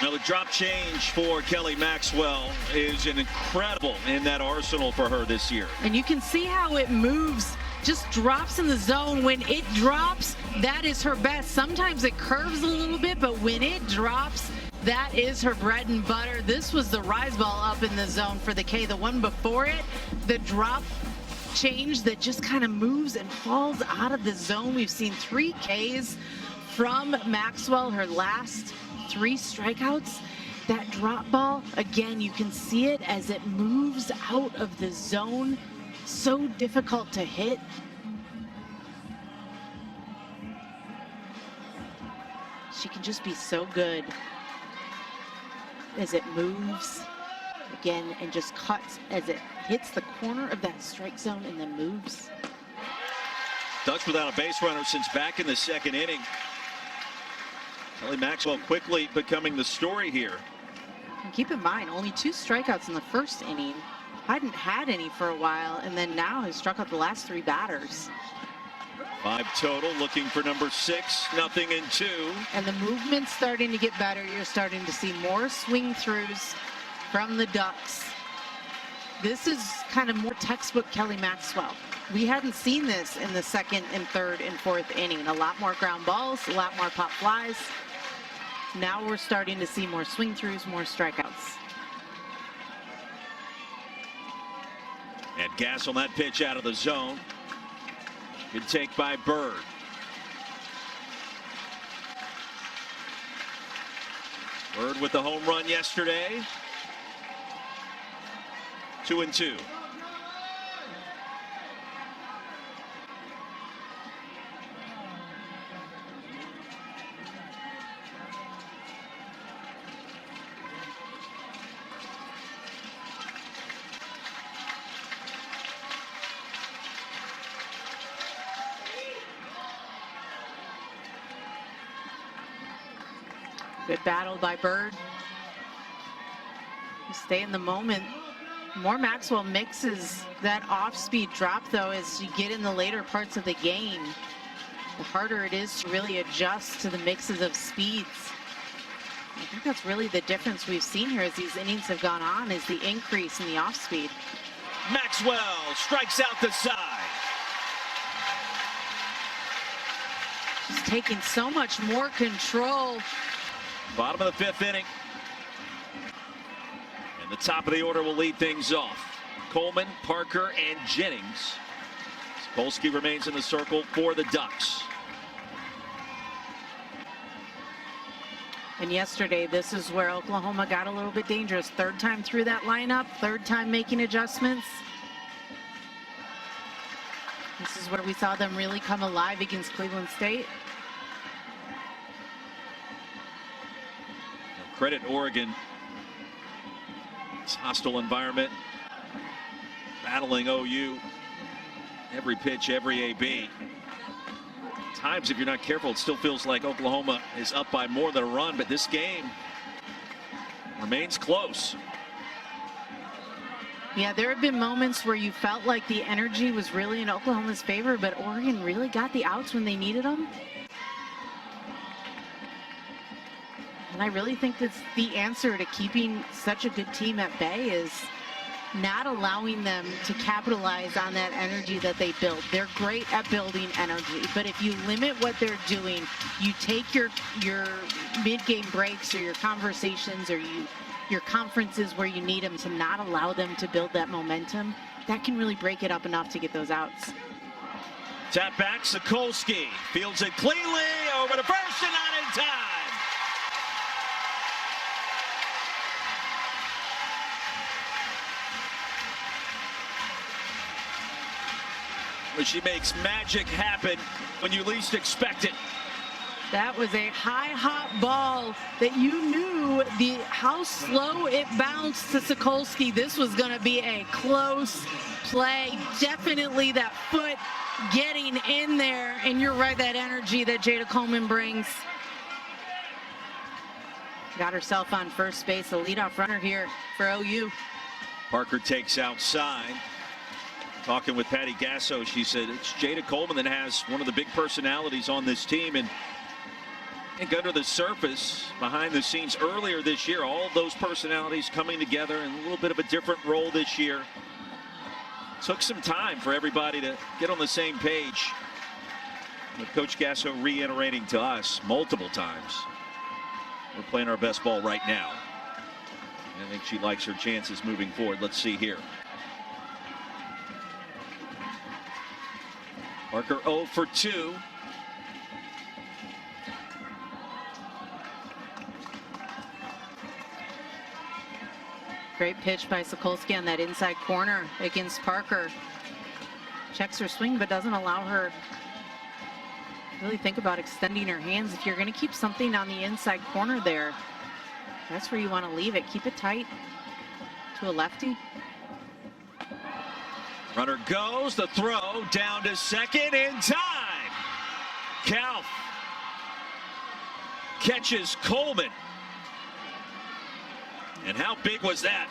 Now the drop change for Kelly Maxwell is an incredible in that arsenal for her this year. And you can see how it moves, just drops in the zone. When it drops, that is her best. Sometimes it curves a little bit, but when it drops, that is her bread and butter. This was the rise ball up in the zone for the K. The one before it, the drop change that just kind of moves and falls out of the zone. We've seen 3 Ks from Maxwell, her last 3 strikeouts. That drop ball, again, you can see it as it moves out of the zone. So difficult to hit. She can just be so good as it moves again and just cuts as it hits the corner of that strike zone and then moves. Ducks without a base runner since back in the 2nd inning. Kelly Maxwell quickly becoming the story here. And keep in mind, only 2 strikeouts in the 1st inning. Hadn't had any for a while, and then now has struck out the last 3 batters. 5 total, looking for number 6, nothing in 2. And the movement's starting to get better. You're starting to see more swing throughs from the Ducks. This is kind of more textbook Kelly Maxwell. We hadn't seen this in the 2nd and 3rd and 4th inning. A lot more ground balls, a lot more pop flies. Now we're starting to see more swing throughs, more strikeouts. And gas on that pitch out of the zone. Good take by Bird. Bird with the home run yesterday. 2-2. Good battle by Bird. Stay in the moment. More Maxwell mixes that off-speed drop, though, as you get in the later parts of the game. The harder it is to really adjust to the mixes of speeds. I think that's really the difference we've seen here as these innings have gone on, is the increase in the off-speed. Maxwell strikes out the side. He's taking so much more control. Bottom of the 5th inning. And the top of the order will lead things off. Coleman, Parker, and Jennings. Sokolsky remains in the circle for the Ducks. And yesterday, this is where Oklahoma got a little bit dangerous. Third time through that lineup, third time making adjustments. This is where we saw them really come alive against Cleveland State. Credit Oregon. This hostile environment. Battling OU. Every pitch, every AB. Times, if you're not careful, it still feels like Oklahoma is up by more than a run, but this game remains close. Yeah, there have been moments where you felt like the energy was really in Oklahoma's favor, but Oregon really got the outs when they needed them. And I really think that's the answer to keeping such a good team at bay, is not allowing them to capitalize on that energy that they build. They're great at building energy, but if you limit what they're doing, you take your mid-game breaks or your conversations or your conferences where you need them to not allow them to build that momentum, that can really break it up enough to get those outs. Tap back, Sokolsky fields it cleanly over to first and not in time. But she makes magic happen when you least expect it. That was a high hot ball that you knew how slow it bounced to Sokolsky. This was going to be a close play. Definitely that foot getting in there. And you're right, that energy that Jada Coleman brings. Got herself on first base, a leadoff runner here for OU. Parker takes outside. Talking with Patty Gasso, she said it's Jada Coleman that has one of the big personalities on this team. And I think under the surface, behind the scenes earlier this year, all of those personalities coming together in a little bit of a different role this year. Took some time for everybody to get on the same page. With Coach Gasso reiterating to us multiple times, we're playing our best ball right now. And I think she likes her chances moving forward. Let's see here. Parker 0 for 2. Great pitch by Sokolsky on that inside corner against Parker. Checks her swing, but doesn't allow her to really think about extending her hands. If you're going to keep something on the inside corner there, that's where you want to leave it. Keep it tight to a lefty. Runner goes, the throw down to second in time. Kauf catches Coleman. And how big was that?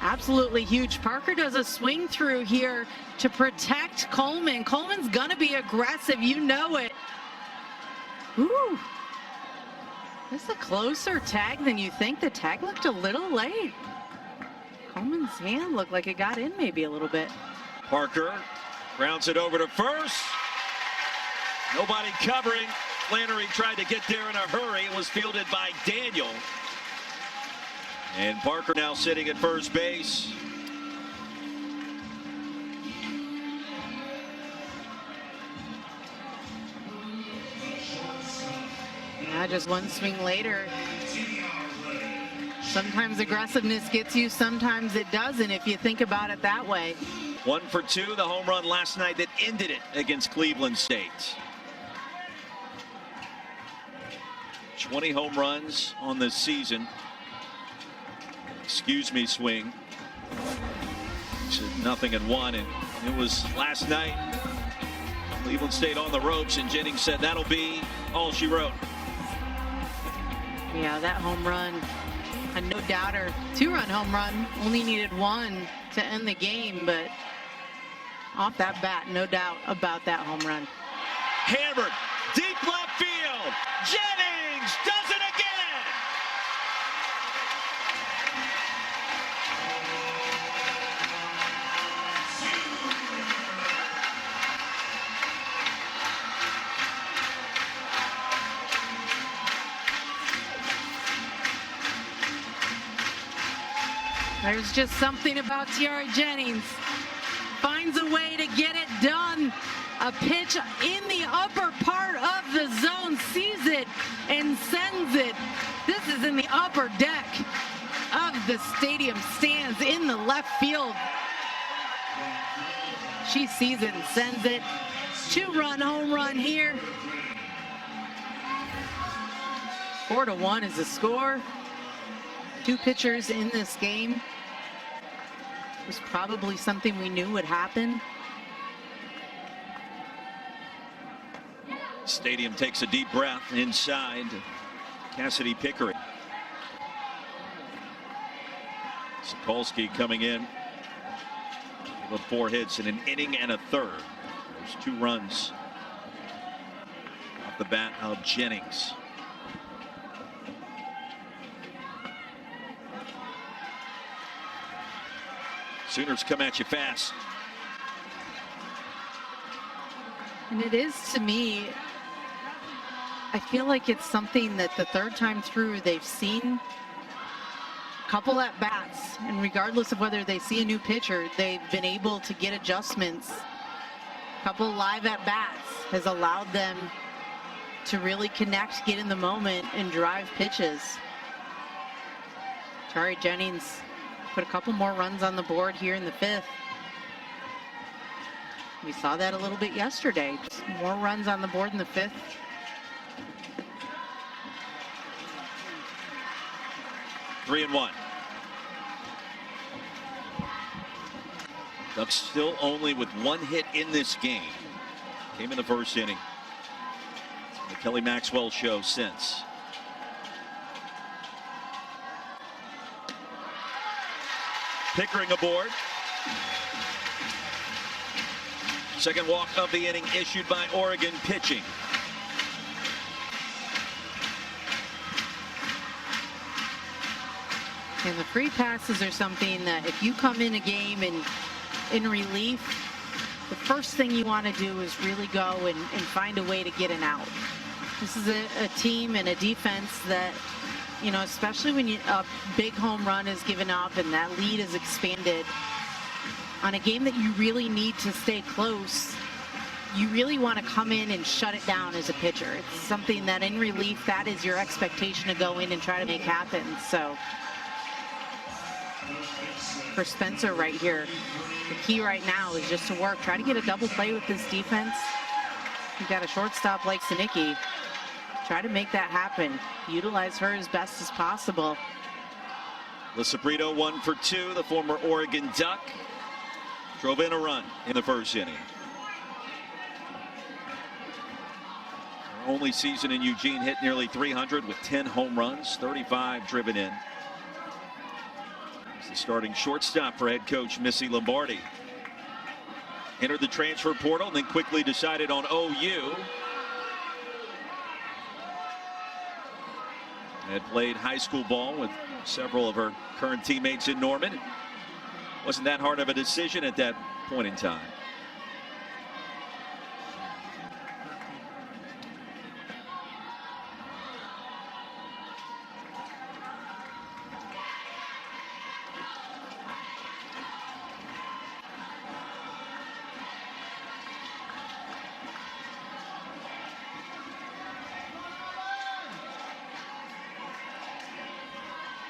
Absolutely huge. Parker does a swing through here to protect Coleman. Coleman's gonna be aggressive, you know it. Ooh. This is a closer tag than you think. The tag looked a little late. Coleman's hand looked like it got in maybe a little bit. Parker grounds it over to first. Nobody covering. Flannery tried to get there in a hurry. It was fielded by Daniel. And Parker now sitting at first base. Yeah, just one swing later. Sometimes aggressiveness gets you, sometimes it doesn't, if you think about it that way. 1 for 2, the home run last night that ended it against Cleveland State. 20 home runs on this season. Excuse me, swing. She said nothing in 1, and it was last night. Cleveland stayed on the ropes, and Jennings said that'll be all she wrote. Yeah, that home run, a no-doubter. 2-run home run, only needed 1 to end the game, but off that bat, no doubt about that home run. Hammered, deep left field. Jennings does it again. There's just something about Tiare Jennings. Finds a way to get it done. A pitch in the upper part of the zone, sees it and sends it. This is in the upper deck of the stadium stands in the left field. She sees it and sends it. 2-run home run here. 4-1 is the score. 2 pitchers in this game. It was probably something we knew would happen. Stadium takes a deep breath inside. Cassidy Pickering. Sokolsky coming in with 4 hits in an inning and a third. There's 2 runs off the bat of Jennings. Sooners come at you fast. And it is, to me, I feel like it's something that the third time through they've seen a couple at bats, and regardless of whether they see a new pitcher, they've been able to get adjustments. A couple live at bats has allowed them to really connect, get in the moment, and drive pitches. Tiare Jennings put a couple more runs on the board here in the 5th. We saw that a little bit yesterday. Just more runs on the board in the 5th. Three and 1. Ducks still only with 1 hit in this game. Came in the first inning. The Kelly Maxwell show since. Pickering aboard. Second walk of the inning issued by Oregon pitching. And the free passes are something that if you come in a game and in relief, the first thing you want to do is really go and find a way to get an out. This is a team and a defense that, you know, especially when a big home run is given up and that lead is expanded on a game that you really need to stay close, you really want to come in and shut it down as a pitcher. It's something that in relief, that is your expectation to go in and try to make happen. So for Spencer right here, the key right now is just to work, try to get a double play with this defense. You've got a shortstop like Sinicki. Try to make that happen. Utilize her as best as possible. Lisabrito 1 for 2, the former Oregon Duck. Drove in a run in the first inning. Her only season in Eugene, hit nearly 300 with 10 home runs, 35 driven in. He's the starting shortstop for head coach Missy Lombardi. Entered the transfer portal and then quickly decided on OU. Had played high school ball with several of her current teammates in Norman. Wasn't that hard of a decision at that point in time.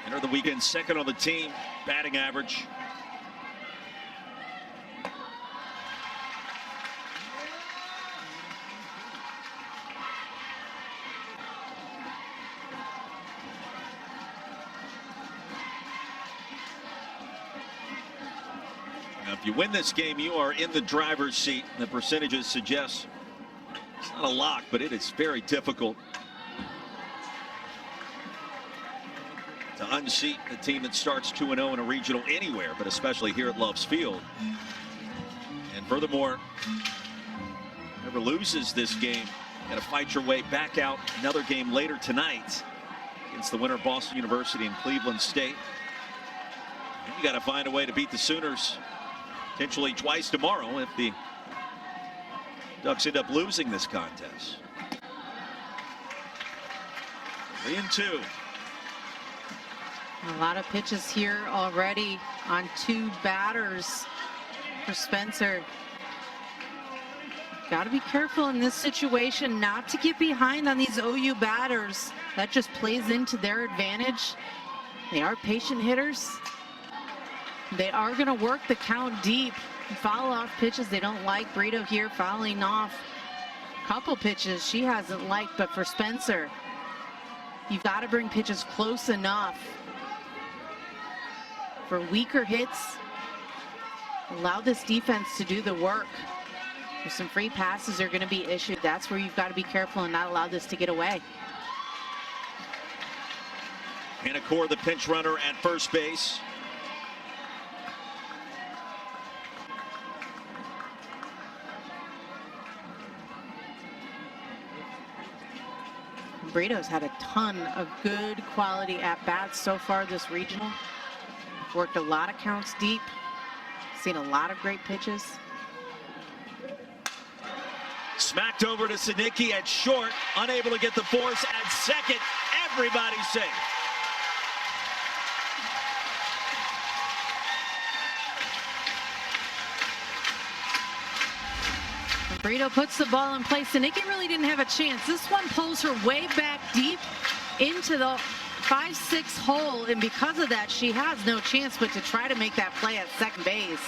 Enter the weekend second on the team, batting average. Now, if you win this game, you are in the driver's seat. The percentages suggest It's not a lock, but it is very difficult to unseat the team that starts 2-0 in a regional anywhere, but especially here at Loves Field. And furthermore, whoever loses this game, got to fight your way back out another game later tonight against the winner of Boston University and Cleveland State. And you got to find a way to beat the Sooners potentially twice tomorrow if the Ducks end up losing this contest. 3-2. A lot of pitches here already on 2 batters for Spencer. Got to be careful in this situation not to get behind on these OU batters. That just plays into their advantage. They are patient hitters. They are going to work the count deep and foul off pitches they don't like. Brito here fouling off a couple pitches she hasn't liked, but for Spencer, you've got to bring pitches close enough for weaker hits. Allow this defense to do the work. If some free passes are going to be issued, that's where you've got to be careful and not allow this to get away. Hannah Core, the pinch runner at first base. Brito's had a ton of good quality at-bats so far this regional. Worked a lot of counts deep. Seen a lot of great pitches. Smacked over to Sinicki at short, unable to get the force at second. Everybody safe. Brito puts the ball in place. Sinicki really didn't have a chance. This one pulls her way back deep into the 5-6 hole, and because of that, she has no chance but to try to make that play at second base.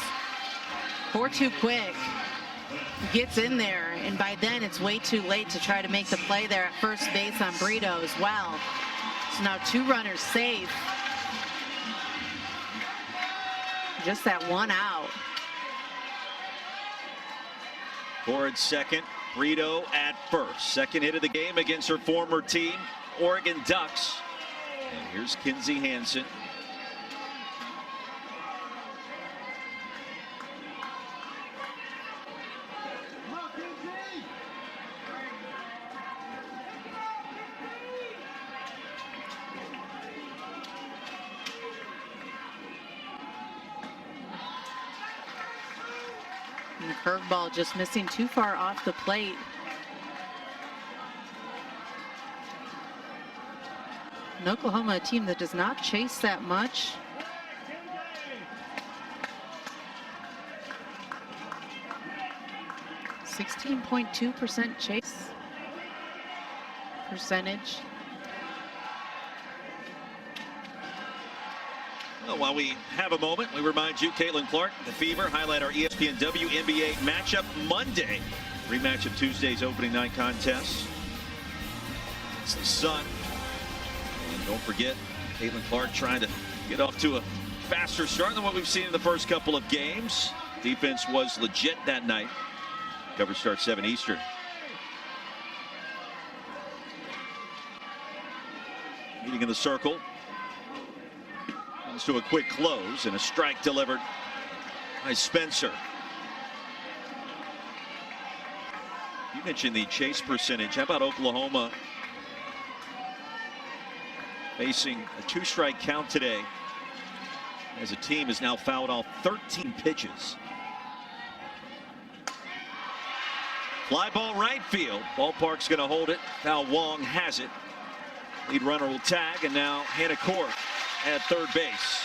Core too quick. Gets in there, and by then it's way too late to try to make the play there at first base on Brito as well. So now 2 runners safe. Just that 1 out. Core at second, Brito at first. Second hit of the game against her former team, Oregon Ducks. And here's Kinsey Hansen. And the curveball just missing too far off the plate. And Oklahoma, a team that does not chase that much. .2% chase percentage. Well, while we have a moment, we remind you, Caitlin Clark, the Fever, highlight our ESPN WNBA matchup Monday. Rematch of Tuesday's opening night contest. It's the Sun. And don't forget, Caitlin Clark trying to get off to a faster start than what we've seen in the first couple of games. Defense was legit that night. Coverage starts 7 Eastern. Meeting in the circle. Comes to a quick close and a strike delivered by Spencer. You mentioned the chase percentage. How about Oklahoma facing a 2-strike count today as a team has now fouled off 13 pitches. Fly ball right field. Ballpark's going to hold it. Foul Wong has it. Lead runner will tag, and now Hannah Core at third base.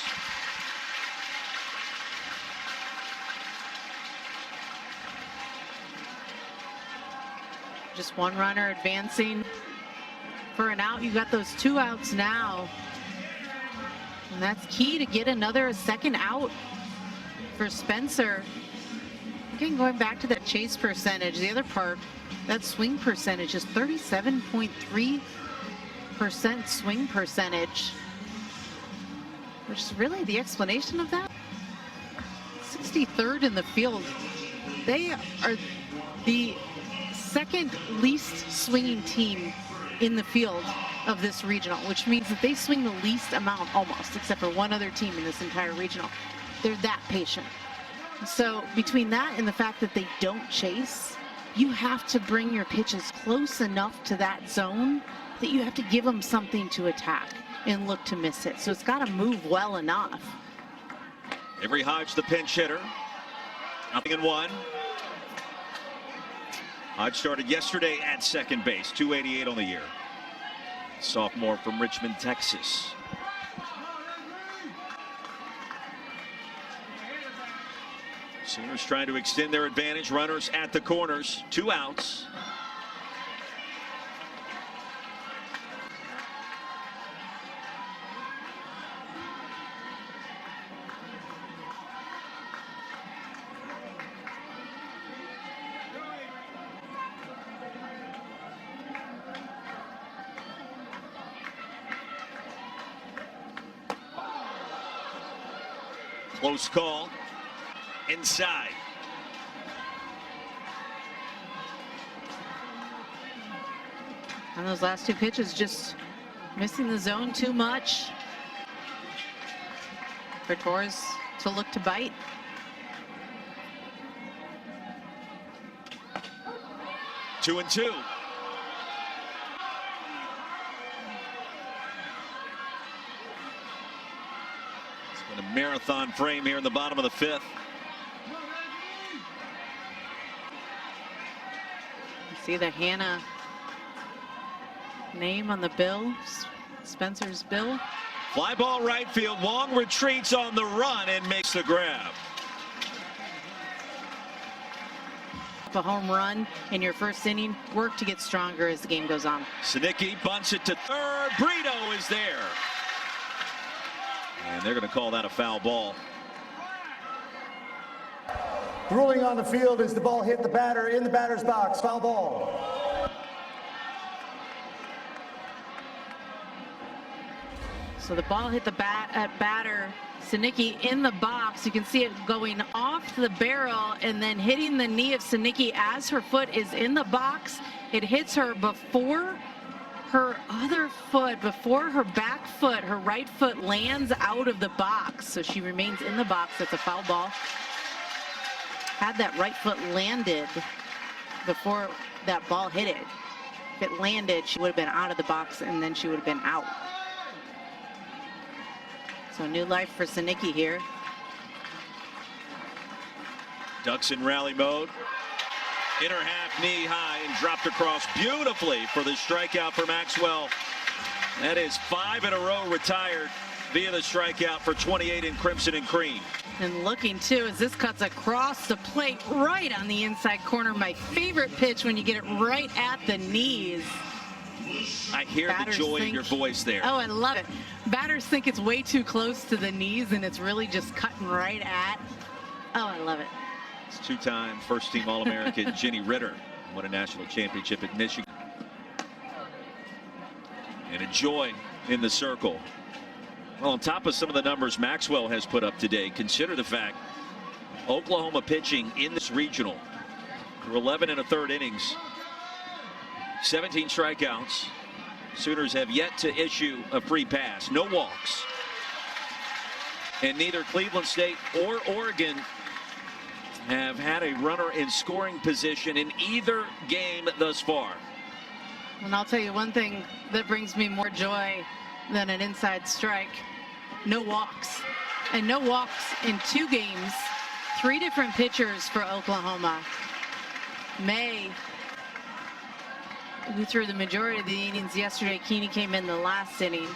Just 1 runner advancing for an out. You got those 2 outs now. And that's key to get another second out for Spencer. Again, going back to that chase percentage, the other part, that swing percentage is 37.3% swing percentage, which is really the explanation of that. 63rd in the field. They are the second least swinging team in the field of this regional, which means that they swing the least amount almost, except for one other team in this entire regional. They're that patient. So between that and the fact that they don't chase, you have to bring your pitches close enough to that zone that you have to give them something to attack and look to miss it. So it's got to move well enough. Avery Hodge, the pinch hitter. 0-1. Hodge started yesterday at second base, 288 on the year. Sophomore from Richmond, Texas. Sooners trying to extend their advantage. Runners at the corners. 2 outs. Close call. Inside. And those last 2 pitches just missing the zone too much for Torres to look to bite. Two and two. A marathon frame here in the bottom of the 5th. You see the Hannah name on the bill, Spencer's bill. Fly ball right field. Wong retreats on the run and makes the grab. A home run in your first inning. Work to get stronger as the game goes on. Sinicki bunts it to third. Brito is there. And they're going to call that a foul ball. The ruling on the field is the ball hit the batter in the batter's box. Foul ball. So the ball hit the batter, Sinicki, in the box. You can see it going off the barrel and then hitting the knee of Sinicki as her foot is in the box. It hits her before her other foot, before her back foot, her right foot lands out of the box. So she remains in the box. That's a foul ball. Had that right foot landed before that ball hit it. If it landed, she would have been out of the box and then she would have been out. So new life for Sinicki here. Ducks in rally mode. Inner half knee high and dropped across beautifully for the strikeout for Maxwell. That is 5 in a row retired via the strikeout for 28 in Crimson and Cream. And looking too as this cuts across the plate right on the inside corner. My favorite pitch when you get it right at the knees. I hear Batters the joy in think, your voice there. Oh, I love it. Batters think it's way too close to the knees and it's really just cutting right at. Oh, I love it. It's 2-time first-team All-American Jenny Ritter won a national championship at Michigan. And a joy in the circle. Well, on top of some of the numbers Maxwell has put up today, consider the fact Oklahoma pitching in this regional through 11 1/3 innings, 17 strikeouts. Sooners have yet to issue a free pass, no walks. And neither Cleveland State or Oregon have had a runner in scoring position in either game thus far. And I'll tell you one thing that brings me more joy than an inside strike. No walks. And no walks in 2 games. 3 different pitchers for Oklahoma. May, who threw the majority of the innings yesterday. Keeney came in the last inning.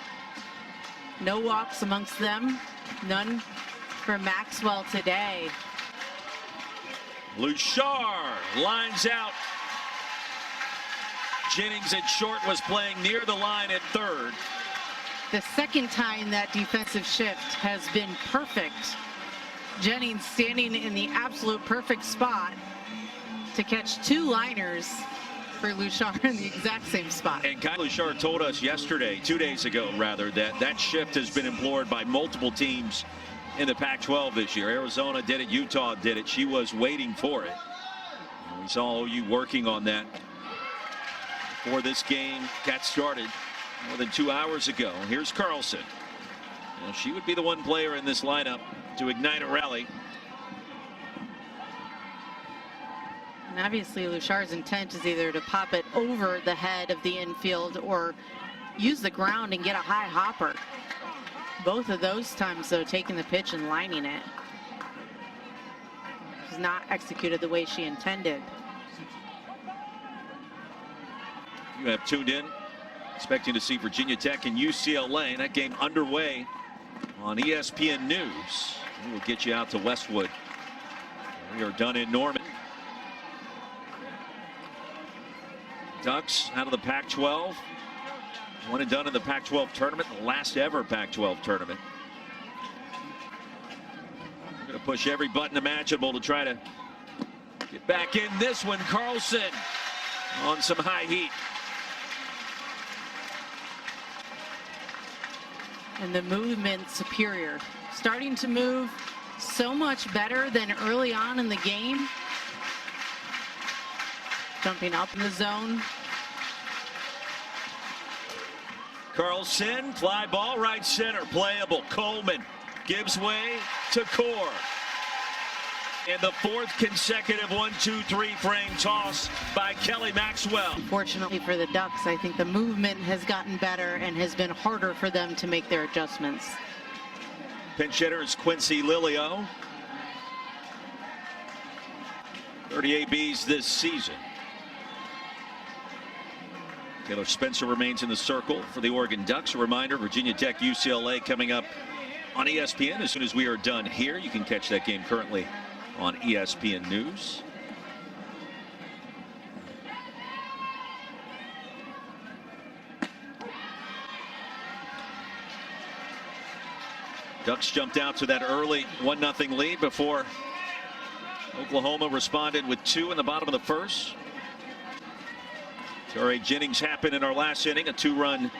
No walks amongst them. None for Maxwell today. Luchar lines out. Jennings at short was playing near the line at third. The second time that defensive shift has been perfect. Jennings standing in the absolute perfect spot to catch 2 liners for Luchar in the exact same spot. And Kyle Luchar told us yesterday, 2 days ago rather, that that shift has been employed by multiple teams in the Pac-12 this year. Arizona did it, Utah did it. She was waiting for it. We saw OU working on that before this game got started more than 2 hours ago. Here's Carlson. Well, she would be the one player in this lineup to ignite a rally. And obviously, Louchard's intent is either to pop it over the head of the infield or use the ground and get a high hopper. Both of those times, though, taking the pitch and lining it. She's not executed the way she intended. You have tuned in, expecting to see Virginia Tech and UCLA, and that game underway on ESPN News. We will get you out to Westwood. We are done in Norman. Ducks out of the Pac-12. One and done in the Pac-12 tournament, the last ever Pac-12 tournament. We're going to push every button imaginable to try to get back in this one. Carlson on some high heat. And the movement superior. Starting to move so much better than early on in the game. Jumping up in the zone. Carlson, fly ball right center, playable. Coleman gives way to Core. And the fourth consecutive 1-2-3 frame toss by Kelly Maxwell. Fortunately for the Ducks, I think the movement has gotten better and has been harder for them to make their adjustments. Pinch hitter is Quincy Lilio. 30 ABs this season. Taylor Spencer remains in the circle for the Oregon Ducks. A reminder, Virginia Tech UCLA coming up on ESPN as soon as we are done here. You can catch that game currently on ESPN News. Ducks jumped out to that early 1-0 lead before Oklahoma responded with 2 in the bottom of the first. Torrey Jennings happened in our last inning, a 2-run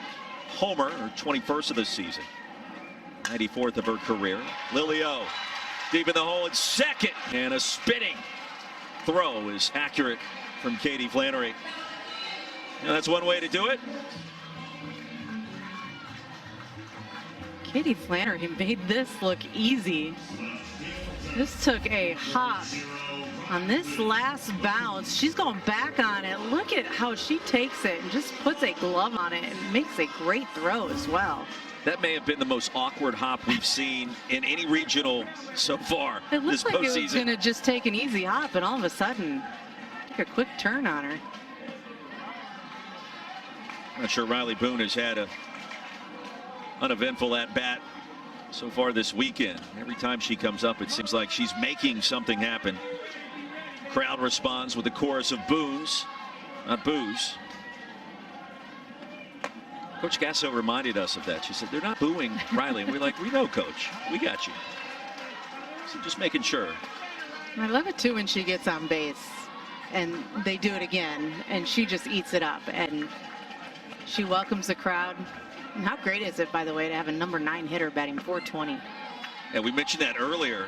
homer, her 21st of the season, 94th of her career. Lilio deep in the hole at second, and a spinning throw is accurate from Katie Flannery. And that's one way to do it. Katie Flannery made this look easy. This took a hop on this last bounce. She's going back on it. Look at how she takes it and just puts a glove on it and makes a great throw as well. That may have been the most awkward hop we've seen in any regional so far It this looked like postseason. it was going to just take an easy hop, and all of a sudden, take a quick turn on her. I'm not sure Riley Boone has had a uneventful at bat so far this weekend. Every time she comes up, it seems like she's making something happen. Crowd responds with a chorus of boos, not boos. Coach Gasso reminded us of that. She said, they're not booing Riley. And we're like, we know, Coach. We got you. So just making sure. I love it, too, when she gets on base and they do it again, and she just eats it up, and she welcomes the crowd. And how great is it, by the way, to have a number 9 hitter batting .420? And we mentioned that earlier,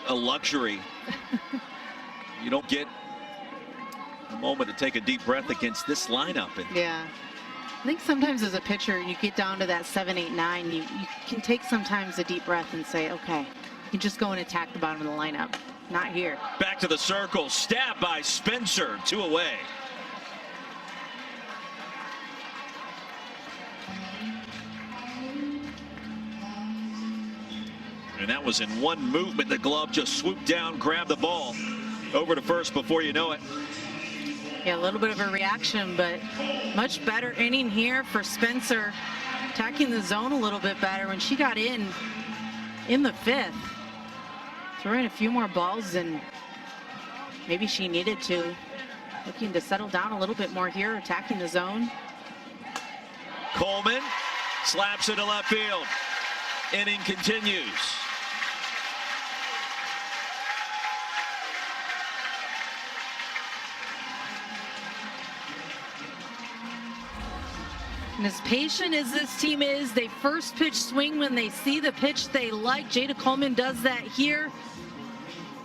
a luxury. You don't get a moment to take a deep breath against this lineup. And Yeah. I think sometimes as a pitcher, you get down to that 7, 8, 9, you can take sometimes a deep breath and say, okay, you just go and attack the bottom of the lineup. Not here. back to the circle, stabbed by Spencer, 2 away. And that was in one movement. The glove just swooped down, grabbed the ball over to first before you know it. Yeah, a little bit of a reaction, but much better inning here for Spencer, attacking the zone a little bit better when she got in the 5th. Throwing a few more balls than maybe she needed to. Looking to settle down a little bit more here, attacking the zone. Coleman slaps it to left field. Inning continues. And as patient as this team is, they first pitch swing when they see the pitch they like. Jada Coleman does that here.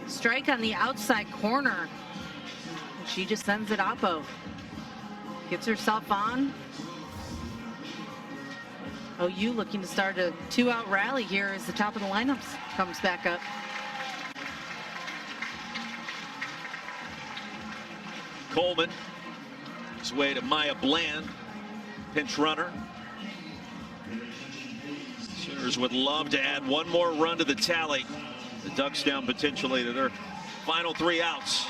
Strike on the outside corner. And she just sends it oppo. Gets herself on. OU looking to start a 2-out rally here as the top of the lineups comes back up. Coleman, his way to Maya Bland, pinch runner. Sooners would love to add one more run to the tally. The Ducks down potentially to their final 3 outs.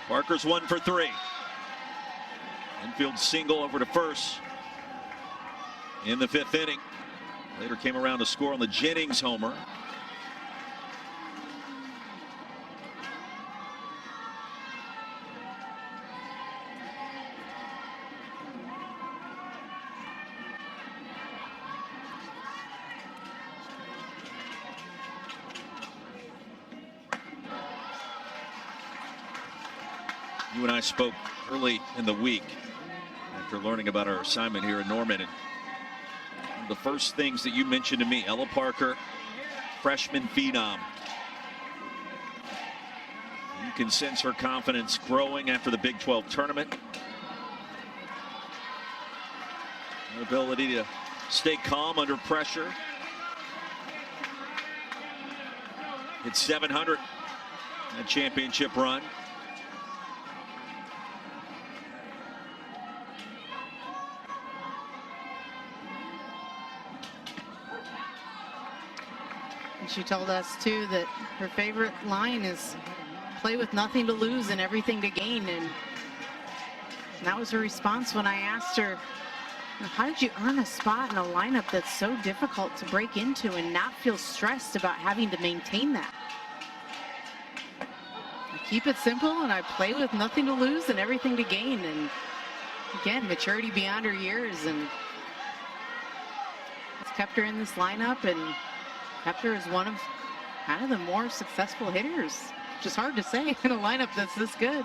Parker's 1 for 3. Infield single over to first in the 5th inning. Later came around to score on the Jennings homer. You and I spoke early in the week after learning about our assignment here in Norman. And one of the first things that you mentioned to me, Ella Parker, freshman phenom. You can sense her confidence growing after the Big 12 tournament. Her ability to stay calm under pressure. Hit 700 that championship run. She told us too that her favorite line is play with nothing to lose and everything to gain, and that was her response when I asked her, how did you earn a spot in a lineup that's so difficult to break into and not feel stressed about having to maintain that? I keep it simple and I play with nothing to lose and everything to gain, and again, maturity beyond her years, and it's kept her in this lineup and kept her as one of kind of the more successful hitters, which is hard to say in a lineup that's this good.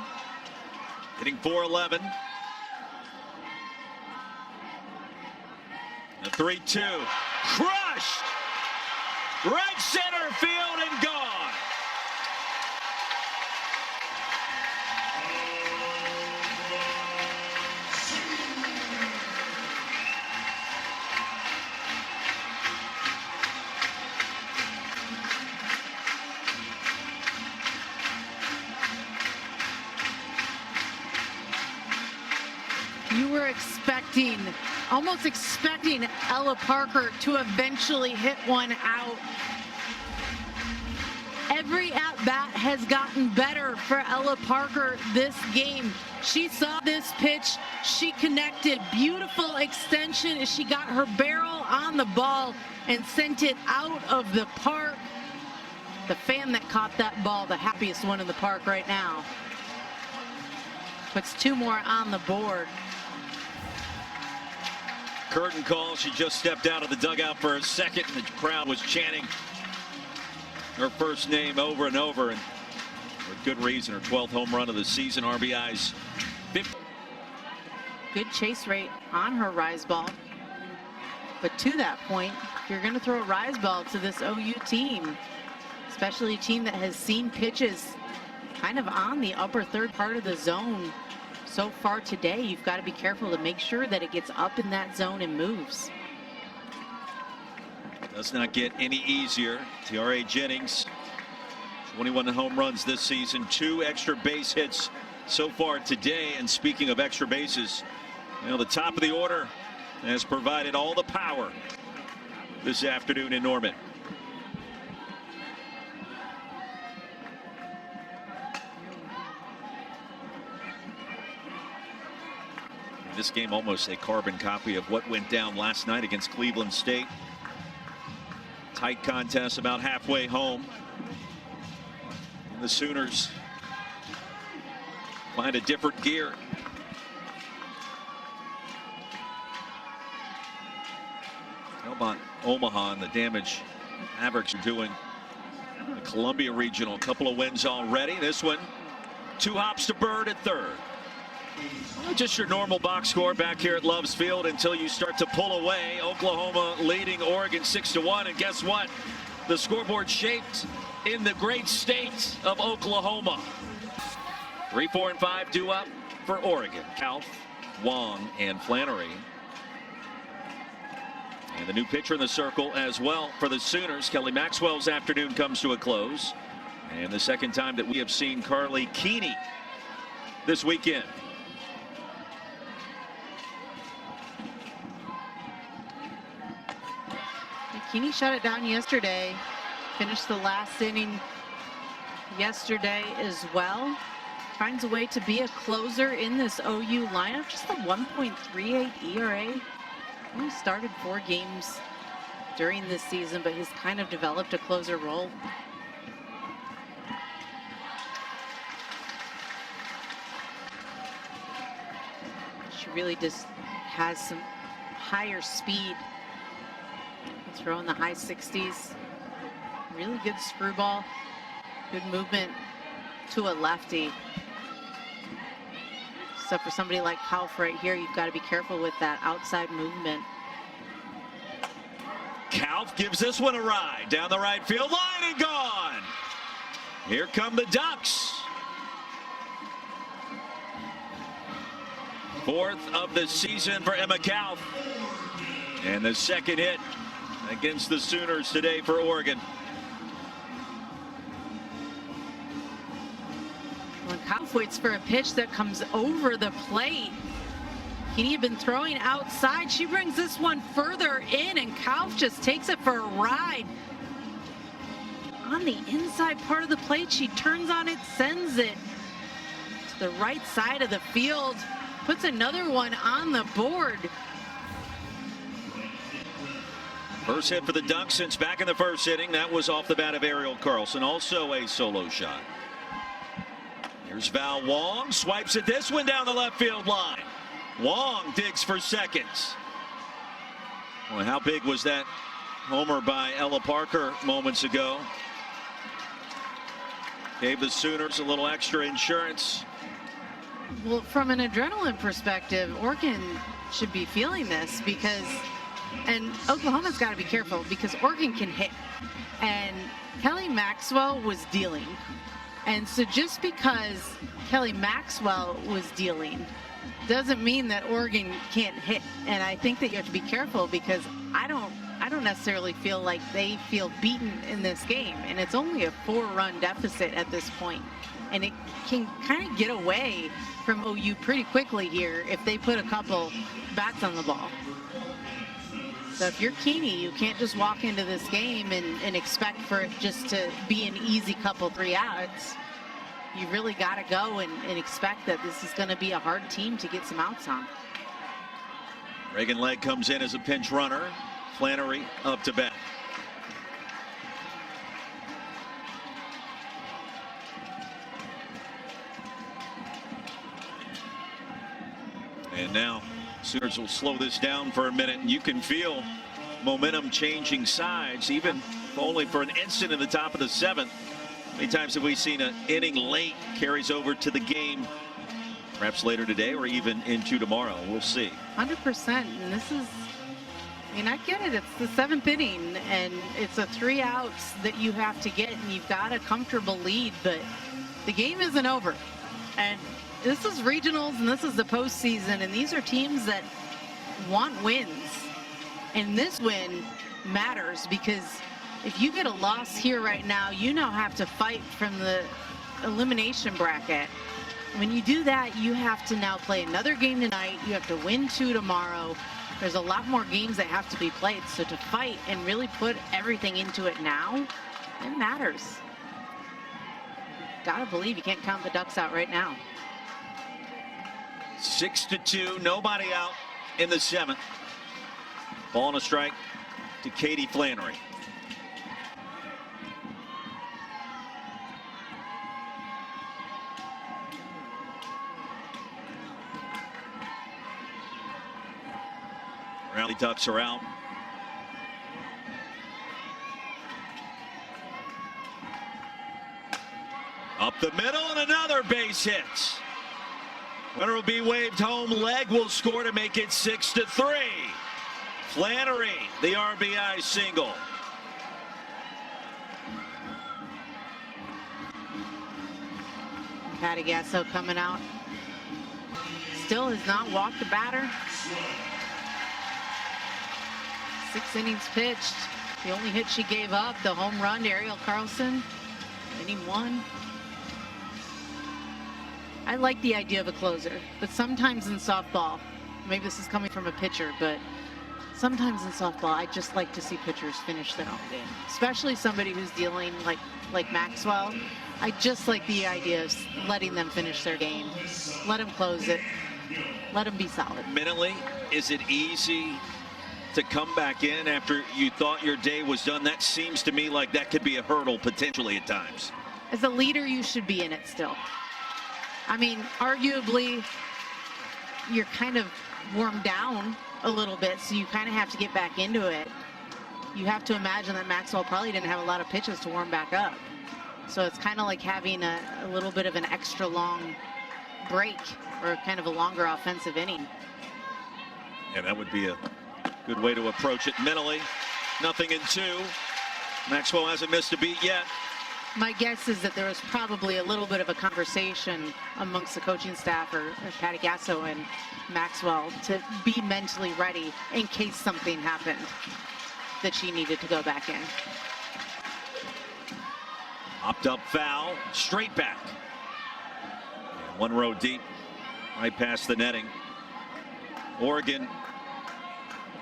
Hitting .411. The 3-2. Crushed! Right center field and gone. You were almost expecting Ella Parker to eventually hit one out. Every at-bat has gotten better for Ella Parker this game. She saw this pitch, she connected, beautiful extension as she got her barrel on the ball and sent it out of the park. The fan that caught that ball, the happiest one in the park right now. Puts 2 more on the board. Curtain call. She just stepped out of the dugout for a second. The crowd was chanting her first name over and over, and for good reason. Her 12th home run of the season. RBIs 50. Good chase rate on her rise ball. But to that point, you're going to throw a rise ball to this OU team, especially a team that has seen pitches kind of on the upper third part of the zone so far today. You've got to be careful to make sure that it gets up in that zone and moves. Does not get any easier. Tiare Jennings, 21 home runs this season, 2 extra base hits so far today. And speaking of extra bases, the top of the order has provided all the power this afternoon in Norman. This game almost a carbon copy of what went down last night against Cleveland State. Tight contest about halfway home. And the Sooners find a different gear. How about Omaha and the damage Mavericks are doing? The Columbia Regional, a couple of wins already. This one, 2 hops to Bird at third. Just your normal box score back here at Loves Field until you start to pull away. Oklahoma leading Oregon 6-1, and guess what? The scoreboard shaped in the great state of Oklahoma. 3, 4, and 5 due up for Oregon. Kauf, Wong, and Flannery. And the new pitcher in the circle as well for the Sooners. Kelly Maxwell's afternoon comes to a close. And the second time that we have seen Carly Keeney this weekend. Keeney shut it down yesterday. Finished the last inning yesterday as well. Finds a way to be a closer in this OU lineup. Just a 1.38 ERA. Only started 4 games during this season, but has kind of developed a closer role. She really just has some higher speed. Throwing the high 60s. Really good screwball. Good movement to a lefty. So for somebody like Kauf right here, you've got to be careful with that outside movement. Kauf gives this one a ride down the right field line and gone. Here come the Ducks. 4th of the season for Emma Kauf. And the second hit against the Sooners today for Oregon. When Kauf waits for a pitch that comes over the plate. Keeney had been throwing outside. She brings this one further in, and Kauf just takes it for a ride. On the inside part of the plate, she turns on it, sends it to the right side of the field, puts another one on the board. First hit for the Ducks since back in the first inning. That was off the bat of Ariel Carlson. Also a solo shot. Here's Val Wong. Swipes at this one down the left field line. Wong digs for seconds. Well, how big was that homer by Ella Parker moments ago? Gave the Sooners a little extra insurance. Well, from an adrenaline perspective, Oregon should be feeling this because, and Oklahoma's got to be careful because Oregon can hit. And Kelly Maxwell was dealing. And so just because Kelly Maxwell was dealing doesn't mean that Oregon can't hit. And I think that you have to be careful because I don't necessarily feel like they feel beaten in this game. And it's only a 4-run deficit at this point. And it can kind of get away from OU pretty quickly here if they put a couple bats on the ball. So if you're Keeney, you can't just walk into this game and expect for it just to be an easy couple 3 outs. You really got to go and expect that this is going to be a hard team to get some outs on. Reagan Legg comes in as a pinch runner. Flannery up to bat. And now Sooners will slow this down for a minute, and you can feel momentum changing sides, even only for an instant in the top of the 7th. How many times have we seen an inning late carries over to the game, perhaps later today or even into tomorrow? We'll see. 100%. And this is, I mean, I get it. It's the 7th inning, and it's a 3 outs that you have to get, and you've got a comfortable lead, but the game isn't over. And this is regionals, and this is the postseason, and these are teams that want wins. And this win matters because if you get a loss here right now, you now have to fight from the elimination bracket. When you do that, you have to now play another game tonight. You have to win 2 tomorrow. There's a lot more games that have to be played. So to fight and really put everything into it now, it matters. Gotta believe you can't count the Ducks out right now. 6-2, nobody out in the 7th. Ball and a strike to Katie Flannery. Rally Ducks are out. Up the middle and another base hit. Runner will be waved home. Legg will score to make it 6-3. Flannery, the RBI single. Patty Gasso coming out. Still has not walked a batter. 6 innings pitched. The only hit she gave up, the home run to Ariel Carlson. Inning 1. I like the idea of a closer, but sometimes in softball, maybe this is coming from a pitcher, but sometimes in softball, I just like to see pitchers finish their own game, especially somebody who's dealing like Maxwell. I just like the idea of letting them finish their game. Let them close it. Let them be solid. Mentally, is it easy to come back in after you thought your day was done? That seems to me like that could be a hurdle potentially at times. As a leader, you should be in it still. I mean, arguably, you're kind of warmed down a little bit, so you kind of have to get back into it. You have to imagine that Maxwell probably didn't have a lot of pitches to warm back up. So it's kind of like having a little bit of an extra long break or kind of a longer offensive inning. Yeah, that would be a good way to approach it mentally. 0-2. Maxwell hasn't missed a beat yet. My guess is that there was probably a little bit of a conversation amongst the coaching staff or Patty Gasso and Maxwell to be mentally ready in case something happened that she needed to go back in. Hopped up foul, straight back. 1 row deep, right past the netting. Oregon,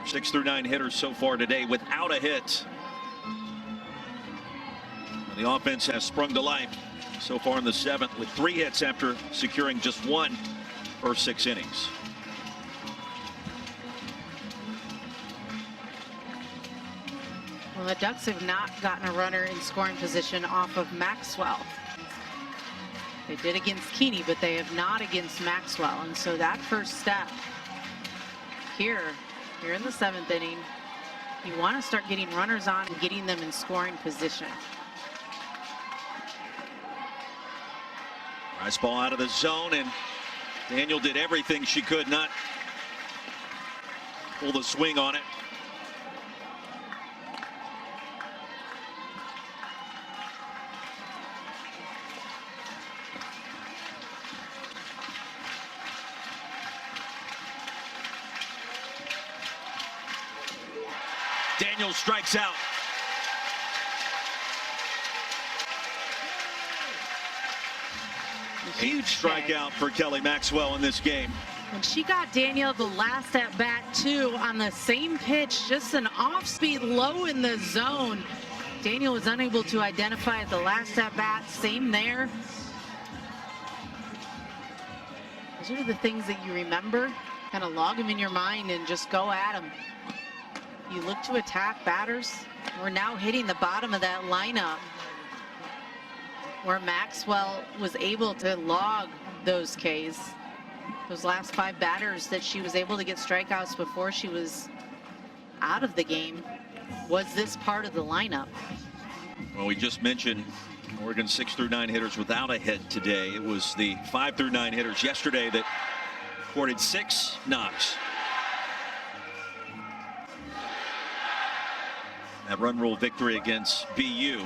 6 through 9 hitters so far today without a hit. The offense has sprung to life so far in the 7th with 3 hits after securing just 1 first 6 innings. Well, the Ducks have not gotten a runner in scoring position off of Maxwell. They did against Keeney, but they have not against Maxwell. And so that first step here in the 7th inning, you want to start getting runners on and getting them in scoring position. Nice ball out of the zone, and Daniel did everything she could not pull the swing on it. Daniel strikes out. Huge strikeout for Kelly Maxwell in this game. And she got Daniel the last at bat too on the same pitch, just an off speed low in the zone. Daniel was unable to identify at the last at bat. Same there. Those are the things that you remember. Kind of log them in your mind and just go at them. You look to attack batters. We're now hitting the bottom of that lineup where Maxwell was able to log those Ks. Those last 5 batters that she was able to get strikeouts before she was out of the game. Was this part of the lineup? Well, we just mentioned Oregon 6 through 9 hitters without a hit today. It was the 5 through 9 hitters yesterday that recorded 6 knocks. That run rule victory against BU.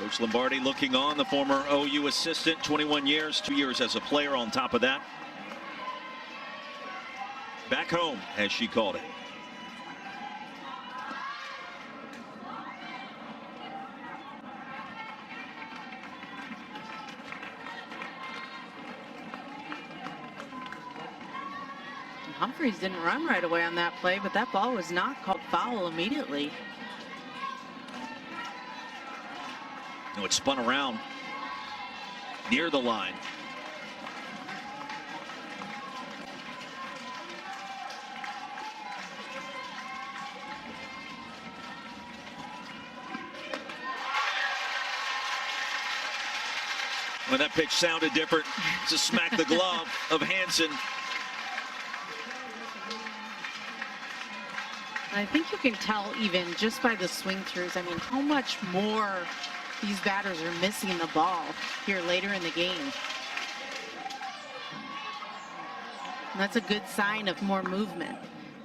Coach Lombardi looking on, the former OU assistant, 21 years, 2 years as a player on top of that. Back home, as she called it. Humphreys didn't run right away on that play, but that ball was not called foul immediately. No, it spun around near the line. When that pitch sounded different, to smack the glove of Hansen. I think you can tell even just by the swing throughs, I mean, how much more these batters are missing the ball here later in the game. And that's a good sign of more movement.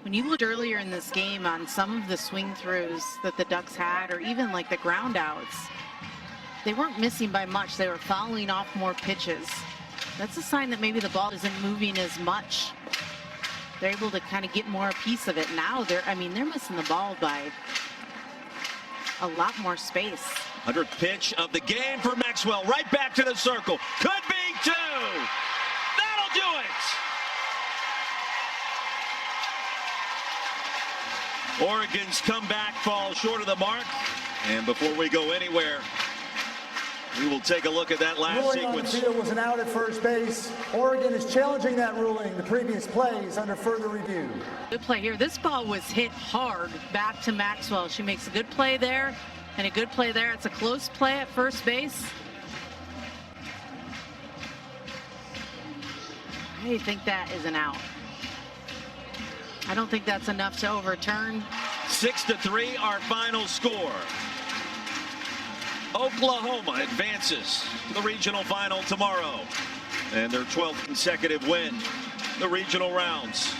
When you looked earlier in this game on some of the swing throughs that the Ducks had, or even like the ground outs, They weren't missing by much. They were fouling off more pitches. That's a sign that maybe the ball isn't moving as much. They're able to kind of get more a piece of it. Now they're missing the ball by a lot more space. 100th pitch of the game for Maxwell. Right back to the circle. Could be two. That'll do it. Oregon's comeback falls short of the mark. And before we go anywhere, we will take a look at that last Ruling on the sequence. field was an out at first base. Oregon is challenging that ruling. The previous play is under further review. Good play here. This ball was hit hard back to Maxwell. She makes a good play there and a good play there. It's a close play at first base. I think that is an out. I don't think that's enough to overturn. 6-3, our final score. Oklahoma advances to the regional final tomorrow, and their 12th consecutive win, the regional rounds.